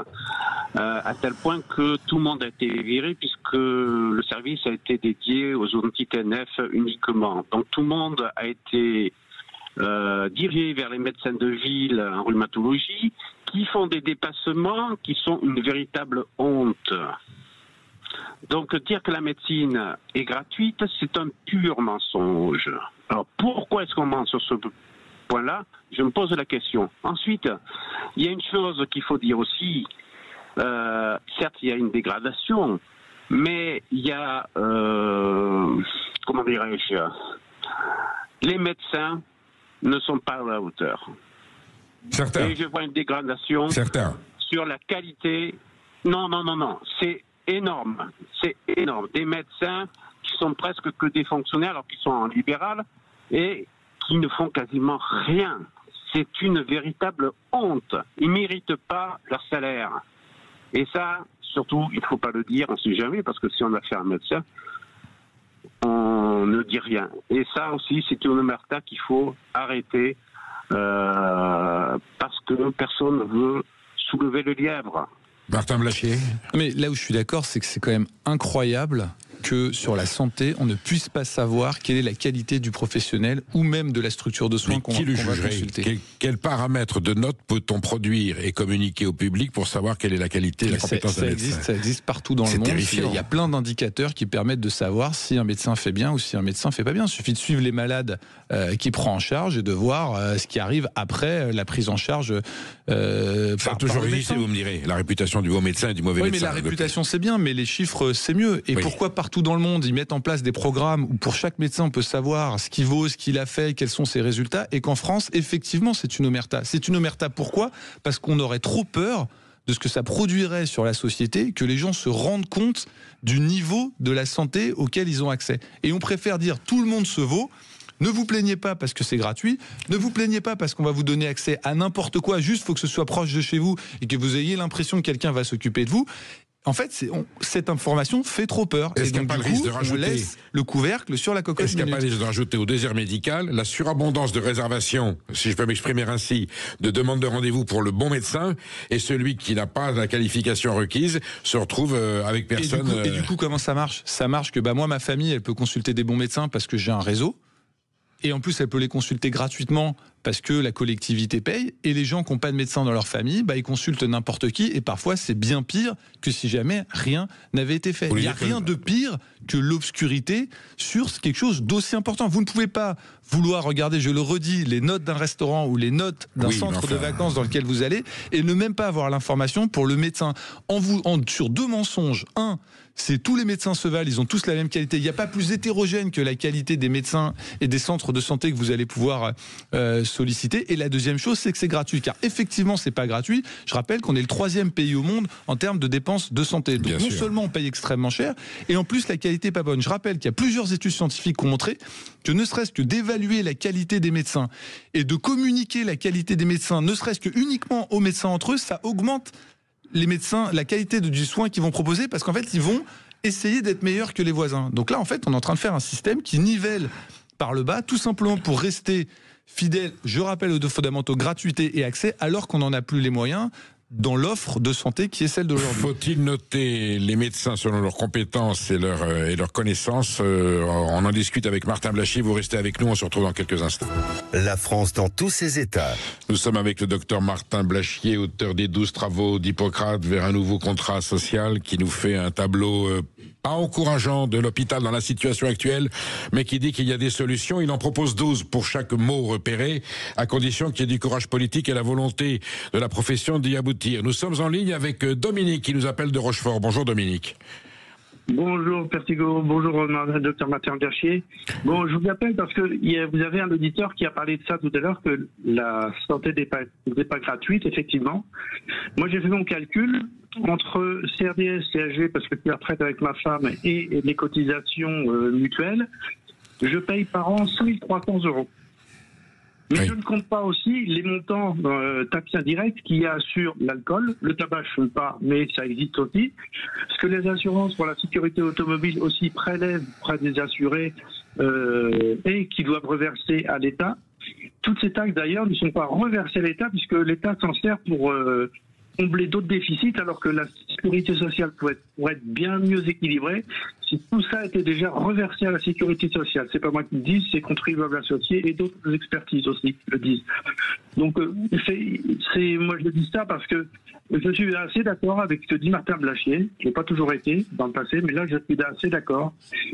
À tel point que tout le monde a été viré puisque le service a été dédié aux anti-TNF uniquement. Donc tout le monde a été dirigés vers les médecins de ville en rhumatologie qui font des dépassements qui sont une véritable honte. Donc dire que la médecine est gratuite, c'est un pur mensonge. Alors pourquoi est-ce qu'on ment sur ce point-là? Je me pose la question. Ensuite, il y a une chose qu'il faut dire aussi. Certes, il y a une dégradation, mais il y a, comment dirais-je, les médecins ne sont pas à la hauteur. Certains. Et je vois une dégradation sur la qualité. Non, c'est énorme. C'est énorme. Des médecins qui sont presque que des fonctionnaires alors qu'ils sont en libéral et qui ne font quasiment rien. C'est une véritable honte. Ils ne méritent pas leur salaire. Et ça, surtout, il ne faut pas le dire, on ne sait jamais, parce que si on a fait un médecin, on ne dit rien. Et ça aussi, c'est une omerta qu'il faut arrêter parce que personne ne veut soulever le lièvre. Martin Blachier. Mais là où je suis d'accord, c'est que c'est quand même incroyable que sur la santé, on ne puisse pas savoir quelle est la qualité du professionnel ou même de la structure de soins qu'on va consulter. Quels paramètres de notes peut-on produire et communiquer au public pour savoir quelle est la qualité et la compétence d'un médecin? Ça existe partout dans le monde. Il y a plein d'indicateurs qui permettent de savoir si un médecin fait bien ou si un médecin fait pas bien. Il suffit de suivre les malades qu'il prend en charge et de voir ce qui arrive après la prise en charge. Ça a toujours existé, vous me direz. La réputation du bon médecin et du mauvais médecin. Oui, mais la réputation c'est bien, mais les chiffres c'est mieux. Et pourquoi partout partout dans le monde, ils mettent en place des programmes où pour chaque médecin, on peut savoir ce qu'il vaut, ce qu'il a fait, quels sont ses résultats, et qu'en France, effectivement, c'est une omerta. C'est une omerta pourquoi ? Parce qu'on aurait trop peur de ce que ça produirait sur la société, que les gens se rendent compte du niveau de la santé auquel ils ont accès. Et on préfère dire tout le monde se vaut. Ne vous plaignez pas parce que c'est gratuit. Ne vous plaignez pas parce qu'on va vous donner accès à n'importe quoi. Juste, il faut que ce soit proche de chez vous et que vous ayez l'impression que quelqu'un va s'occuper de vous. En fait, cette information fait trop peur. Est-ce qu'il n'y a pas le risque de rajouter, on laisse le couvercle sur la cocotte minute. Est-ce qu'il n'y a pas le risque de rajouter au désert médical la surabondance de réservations, si je peux m'exprimer ainsi, de demandes de rendez-vous pour le bon médecin, et celui qui n'a pas la qualification requise se retrouve avec personne. Et du coup, comment ça marche ? Ça marche que moi, ma famille, elle peut consulter des bons médecins parce que j'ai un réseau. Et en plus, elle peut les consulter gratuitement parce que la collectivité paye. Et les gens qui n'ont pas de médecin dans leur famille, ils consultent n'importe qui. Et parfois, c'est bien pire que si jamais rien n'avait été fait. Il n'y a rien de pire que l'obscurité sur quelque chose d'aussi important. Vous ne pouvez pas vouloir regarder, je le redis, les notes d'un restaurant ou les notes d'un centre de vacances dans lequel vous allez et ne même pas avoir l'information pour le médecin. Sur 2 mensonges. Un, c'est tous les médecins se valent, ils ont tous la même qualité. Il n'y a pas plus hétérogène que la qualité des médecins et des centres de santé que vous allez pouvoir solliciter. Et la deuxième chose, c'est que c'est gratuit. Car effectivement, c'est pas gratuit. Je rappelle qu'on est le 3e pays au monde en termes de dépenses de santé. Donc non seulement on paye extrêmement cher, et en plus la qualité n'est pas bonne. Je rappelle qu'il y a plusieurs études scientifiques qui ont montré que ne serait-ce que d'évaluer la qualité des médecins et de communiquer la qualité des médecins, ne serait-ce que uniquement aux médecins entre eux, ça augmente les médecins, la qualité du soin qu'ils vont proposer, parce qu'en fait, ils vont essayer d'être meilleurs que les voisins. Donc là, en fait, on est en train de faire un système qui nivelle par le bas, tout simplement pour rester fidèle, je rappelle, aux 2 fondamentaux, gratuité et accès, alors qu'on n'en a plus les moyens dans l'offre de santé qui est celle d'aujourd'hui. Faut-il noter les médecins selon leurs compétences et leurs connaissances On en discute avec Martin Blachier. Vous restez avec nous, on se retrouve dans quelques instants. La France dans tous ses états. Nous sommes avec le docteur Martin Blachier, auteur des 12 travaux d'Hippocrate vers un nouveau contrat social, qui nous fait un tableau pas encourageant de l'hôpital dans la situation actuelle, mais qui dit qu'il y a des solutions. Il en propose 12 pour chaque mot repéré, à condition qu'il y ait du courage politique et la volonté de la profession d'y aboutir. Nous sommes en ligne avec Dominique qui nous appelle de Rochefort. Bonjour Dominique. Bonjour Pertigo, bonjour docteur Martin Blachier. Bon, je vous appelle parce que vous avez un auditeur qui a parlé de ça tout à l'heure, que la santé n'est pas gratuite, effectivement. Moi j'ai fait mon calcul entre CRDS, CSG, parce que je suis à retraite avec ma femme, et les cotisations mutuelles. Je paye par an 5 300 €. Mais je ne compte pas aussi les montants taxes indirectes qu'il y a sur l'alcool. Le tabac, je ne fume pas, mais ça existe aussi. Parce que les assurances pour la sécurité automobile aussi prélèvent auprès des assurés et qui doivent reverser à l'État. Toutes ces taxes, d'ailleurs, ne sont pas reversées à l'État, puisque l'État s'en sert pour combler d'autres déficits, alors que la sécurité sociale pourrait être bien mieux équilibrée si tout ça était déjà reversé à la sécurité sociale. C'est pas moi qui le dis, c'est contribuables associés et d'autres expertises aussi le disent. Donc moi je dis ça parce que je suis assez d'accord avec ce que dit Martin Blachier. Je n'ai pas toujours été dans le passé, mais là je suis assez d'accord.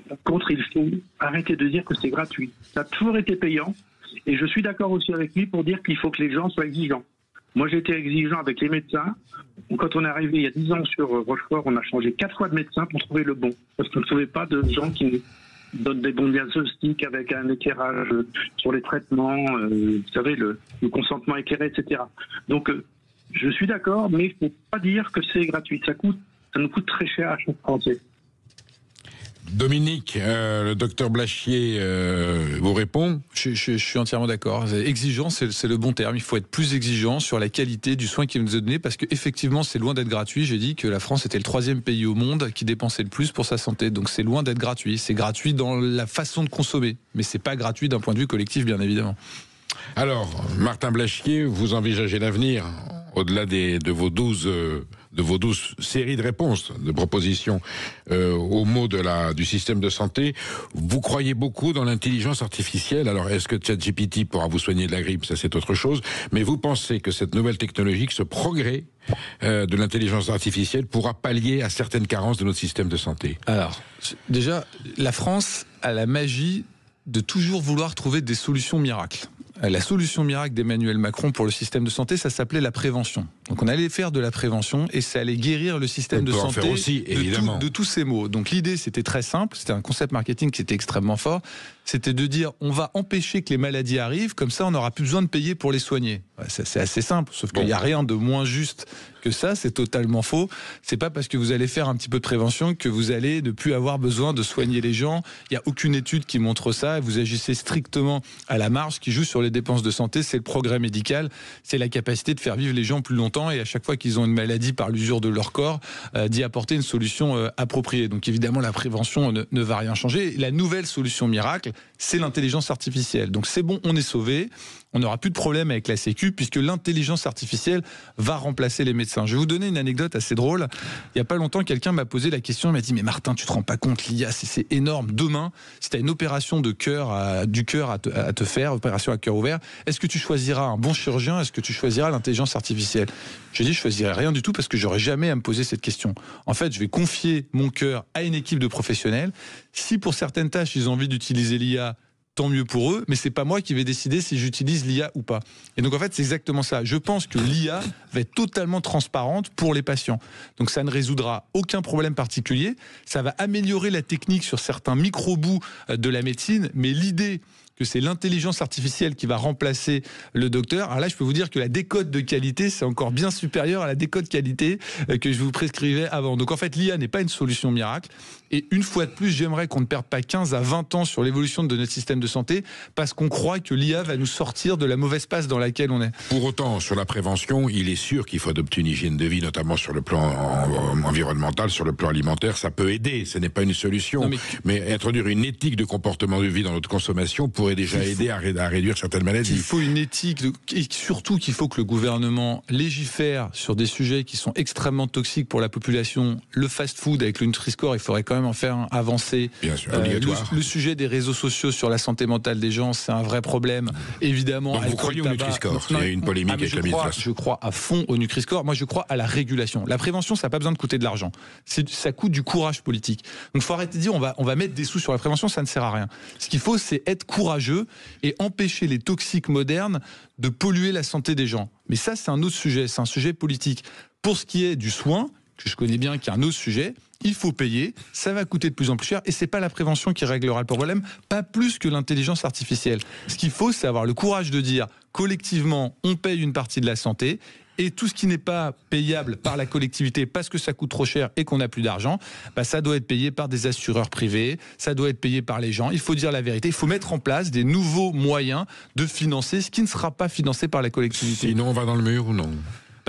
Par contre, il faut arrêter de dire que c'est gratuit. Ça a toujours été payant, et je suis d'accord aussi avec lui pour dire qu'il faut que les gens soient exigeants. Moi, j'étais exigeant avec les médecins. Quand on est arrivé il y a 10 ans sur Rochefort, on a changé 4 fois de médecin pour trouver le bon. Parce qu'on ne trouvait pas de gens qui donnent des bons diagnostics avec un éclairage sur les traitements, vous savez, le consentement éclairé, etc. Donc, je suis d'accord, mais il ne faut pas dire que c'est gratuit. Ça nous coûte très cher à chaque Français. Dominique, le docteur Blachier vous répond. Je suis entièrement d'accord. Exigeant, c'est le bon terme. Il faut être plus exigeant sur la qualité du soin qui nous est donné, parce qu'effectivement, c'est loin d'être gratuit. J'ai dit que la France était le 3e pays au monde qui dépensait le plus pour sa santé. Donc c'est loin d'être gratuit. C'est gratuit dans la façon de consommer, mais c'est pas gratuit d'un point de vue collectif, bien évidemment. Alors, Martin Blachier, vous envisagez l'avenir au-delà de vos 12 séries de réponses, de propositions aux mots du système de santé. Vous croyez beaucoup dans l'intelligence artificielle. Alors, est-ce que ChatGPT pourra vous soigner de la grippe? Ça, c'est autre chose. Mais vous pensez que cette nouvelle technologie, ce progrès de l'intelligence artificielle pourra pallier à certaines carences de notre système de santé? Alors, déjà, la France a la magie de toujours vouloir trouver des solutions miracles. la solution miracle d'Emmanuel Macron pour le système de santé, ça s'appelait la prévention. Donc on allait faire de la prévention et ça allait guérir le système de santé aussi, de tous ces maux. Donc l'idée, c'était très simple, c'était un concept marketing qui était extrêmement fort, c'était de dire on va empêcher que les maladies arrivent, comme ça on n'aura plus besoin de payer pour les soigner. C'est assez simple, sauf qu'il n'y a rien de moins juste que ça, c'est totalement faux. C'est pas parce que vous allez faire un petit peu de prévention que vous allez ne plus avoir besoin de soigner les gens. Il n'y a aucune étude qui montre ça. Vous agissez strictement à la marge. Ce qui joue sur les dépenses de santé, c'est le progrès médical, c'est la capacité de faire vivre les gens plus longtemps et à chaque fois qu'ils ont une maladie par l'usure de leur corps, d'y apporter une solution appropriée. Donc évidemment, la prévention ne va rien changer. La nouvelle solution miracle, c'est l'intelligence artificielle. Donc c'est bon, on est sauvé. On n'aura plus de problème avec la Sécu puisque l'intelligence artificielle va remplacer les médecins. Je vais vous donner une anecdote assez drôle. Il n'y a pas longtemps, quelqu'un m'a posé la question, il m'a dit « Mais Martin, tu te rends pas compte, l'IA, c'est énorme. Demain, si tu as une opération du cœur à te faire, opération à cœur ouvert, est-ce que tu choisiras un bon chirurgien? Est-ce que tu choisiras l'intelligence artificielle ?» Je dis « Je choisirai rien du tout parce que j'aurai jamais à me poser cette question. En fait, je vais confier mon cœur à une équipe de professionnels. Si pour certaines tâches, ils ont envie d'utiliser l'IA, tant mieux pour eux, mais c'est pas moi qui vais décider si j'utilise l'IA ou pas. Et donc en fait, c'est exactement ça. Je pense que l'IA va être totalement transparente pour les patients. Donc ça ne résoudra aucun problème particulier. Ça va améliorer la technique sur certains micro-bouts de la médecine, mais l'idée que c'est l'intelligence artificielle qui va remplacer le docteur. Alors là, je peux vous dire que la décote de qualité, c'est encore bien supérieur à la décote qualité que je vous prescrivais avant. Donc en fait, l'IA n'est pas une solution miracle. Et une fois de plus, j'aimerais qu'on ne perde pas 15 à 20 ans sur l'évolution de notre système de santé parce qu'on croit que l'IA va nous sortir de la mauvaise passe dans laquelle on est. Pour autant, sur la prévention, il est sûr qu'il faut adopter une hygiène de vie, notamment sur le plan environnemental, sur le plan alimentaire. Ça peut aider, ce n'est pas une solution. Non, mais introduire une éthique de comportement de vie dans notre consommation pourrait déjà aider à réduire certaines maladies. Il faut une éthique, et surtout qu'il faut que le gouvernement légifère sur des sujets qui sont extrêmement toxiques pour la population. Le fast-food avec le Nutri-Score, il faudrait quand même en faire avancer. Bien sûr, obligatoire. Le sujet des réseaux sociaux sur la santé mentale des gens, c'est un vrai problème. Évidemment. Donc vous croyez au Nutri-Score? Il y a eu une polémique avec la ministre. Je crois à fond au Nutri-Score. Moi, je crois à la régulation. La prévention, ça n'a pas besoin de coûter de l'argent. Ça coûte du courage politique. Donc il faut arrêter de dire on va mettre des sous sur la prévention, ça ne sert à rien. Ce qu'il faut, c'est être courageux et empêcher les toxiques modernes de polluer la santé des gens. Mais ça, c'est un autre sujet, c'est un sujet politique. Pour ce qui est du soin, que je connais bien, qui est un autre sujet, il faut payer, ça va coûter de plus en plus cher, et c'est pas la prévention qui réglera le problème, pas plus que l'intelligence artificielle. Ce qu'il faut, c'est avoir le courage de dire, collectivement, on paye une partie de la santé, et tout ce qui n'est pas payable par la collectivité parce que ça coûte trop cher et qu'on n'a plus d'argent, ça doit être payé par des assureurs privés, ça doit être payé par les gens. Il faut dire la vérité, il faut mettre en place des nouveaux moyens de financer ce qui ne sera pas financé par la collectivité. Sinon on va dans le mur ou non?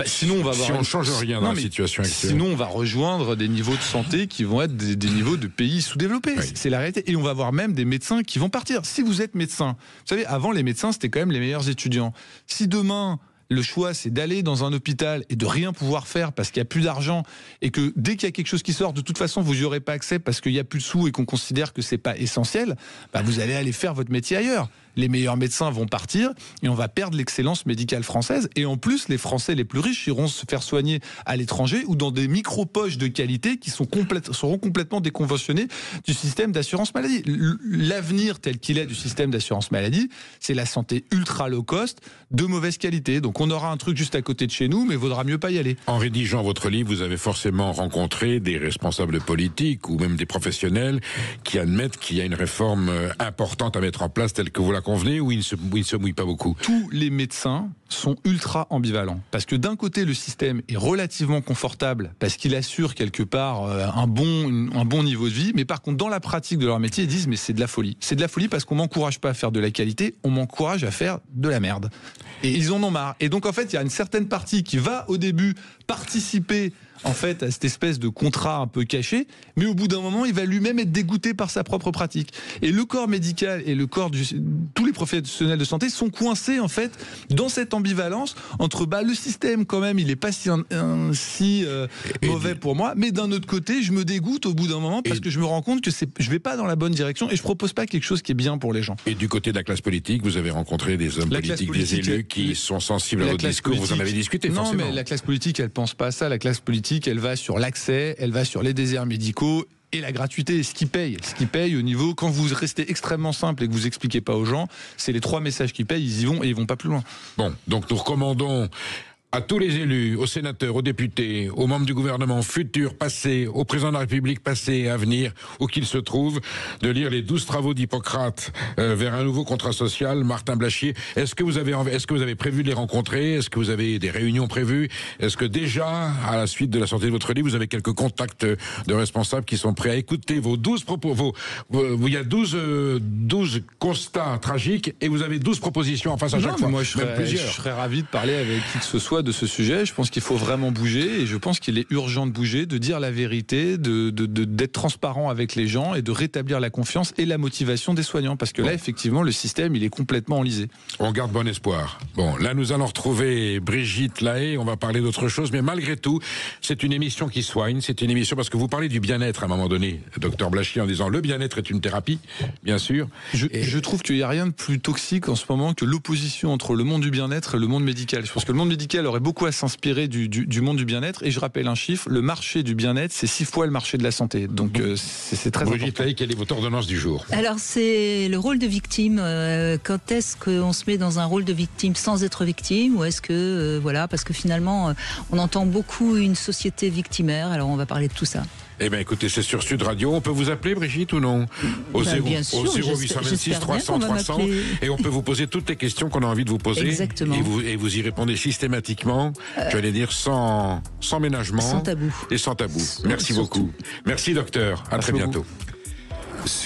Sinon, on va si on ne change rien dans la situation actuelle. Sinon, on va rejoindre des niveaux de santé qui vont être des niveaux de pays sous-développés. Oui. C'est la réalité. Et on va avoir même des médecins qui vont partir. Si vous êtes médecin, vous savez, avant, les médecins, c'était quand même les meilleurs étudiants. Si demain, le choix, c'est d'aller dans un hôpital et de rien pouvoir faire parce qu'il n'y a plus d'argent et que dès qu'il y a quelque chose qui sort, de toute façon, vous n'y aurez pas accès parce qu'il n'y a plus de sous et qu'on considère que c'est pas essentiel, vous allez aller faire votre métier ailleurs. Les meilleurs médecins vont partir et on va perdre l'excellence médicale française. Et en plus, les Français les plus riches iront se faire soigner à l'étranger ou dans des micro-poches de qualité qui seront complètement déconventionnés du système d'assurance maladie. L'avenir tel qu'il est du système d'assurance maladie, c'est la santé ultra low cost de mauvaise qualité. Donc on aura un truc juste à côté de chez nous, mais il vaudra mieux pas y aller. En rédigeant votre livre, vous avez forcément rencontré des responsables politiques ou même des professionnels qui admettent qu'il y a une réforme importante à mettre en place telle que vous la convenez, ou ils ne se mouillent pas beaucoup? Tous les médecins sont ultra ambivalents. Parce que d'un côté, le système est relativement confortable, parce qu'il assure quelque part un bon niveau de vie, mais par contre, dans la pratique de leur métier, ils disent mais c'est de la folie. C'est de la folie parce qu'on m'encourage pas à faire de la qualité, on m'encourage à faire de la merde. Et ils en ont marre. Et donc en fait, il y a une certaine partie qui va au début participer en fait à cette espèce de contrat un peu caché, mais au bout d'un moment, il va lui-même être dégoûté par sa propre pratique. Et le corps médical et le corps tous les professionnels de santé sont coincés en fait dans cette ambivalence entre le système quand même, il est pas si mauvais pour moi, mais d'un autre côté, je me dégoûte au bout d'un moment parce que je me rends compte que je vais pas dans la bonne direction et je propose pas quelque chose qui est bien pour les gens. Et du côté de la classe politique, vous avez rencontré des hommes politiques, des élus qui sont sensibles à votre discours, vous en avez discuté forcément. Non, mais la classe politique, elle pense pas à ça. La classe politique, elle va sur l'accès, elle va sur les déserts médicaux. Et la gratuité, ce qui paye au niveau, quand vous restez extrêmement simple et que vous expliquez pas aux gens, c'est les 3 messages qui payent, ils y vont et ils vont pas plus loin. Bon, donc nous recommandons à tous les élus, aux sénateurs, aux députés, aux membres du gouvernement futurs, passés, au président de la République passé et à venir, où qu'ils se trouvent, de lire les 12 travaux d'Hippocrate vers un nouveau contrat social, Martin Blachier. Est-ce que vous avez prévu de les rencontrer? Est-ce que vous avez des réunions prévues? Est-ce que déjà, à la suite de la sortie de votre livre, vous avez quelques contacts de responsables qui sont prêts à écouter vos 12 propos? Il y a 12 constats tragiques et vous avez 12 propositions en face à chaque fois. Moi, je serais ravi de parler avec qui que ce soit de ce sujet. Je pense qu'il faut vraiment bouger et je pense qu'il est urgent de bouger, de dire la vérité, d'être transparent avec les gens et de rétablir la confiance et la motivation des soignants. Parce que là, effectivement, le système, il est complètement enlisé. On garde bon espoir. Bon, là, nous allons retrouver Brigitte Lahaye. On va parler d'autre chose. Mais malgré tout, c'est une émission qui soigne. C'est une émission parce que vous parlez du bien-être à un moment donné, docteur Blachier, en disant le bien-être est une thérapie, bien sûr. Je trouve qu'il n'y a rien de plus toxique en ce moment que l'opposition entre le monde du bien-être et le monde médical. Je pense que le monde médical aurait beaucoup à s'inspirer du monde du bien-être. Et je rappelle un chiffre, le marché du bien-être, c'est 6 fois le marché de la santé. Donc c'est très Brigitte important. Lahaye, quelle est votre ordonnance du jour? Alors c'est le rôle de victime. Quand est-ce qu'on se met dans un rôle de victime sans être victime? Ou est-ce que, parce que finalement, on entend beaucoup une société victimaire. Alors on va parler de tout ça. Eh bien, écoutez, c'est sur Sud Radio. On peut vous appeler, Brigitte, ou non? Au 0826 300 300. Et on peut vous poser toutes les questions qu'on a envie de vous poser. Exactement. Et vous y répondez systématiquement, j'allais dire sans ménagement. Sans tabou. Et sans tabou. Merci beaucoup. Merci, docteur. À très bientôt.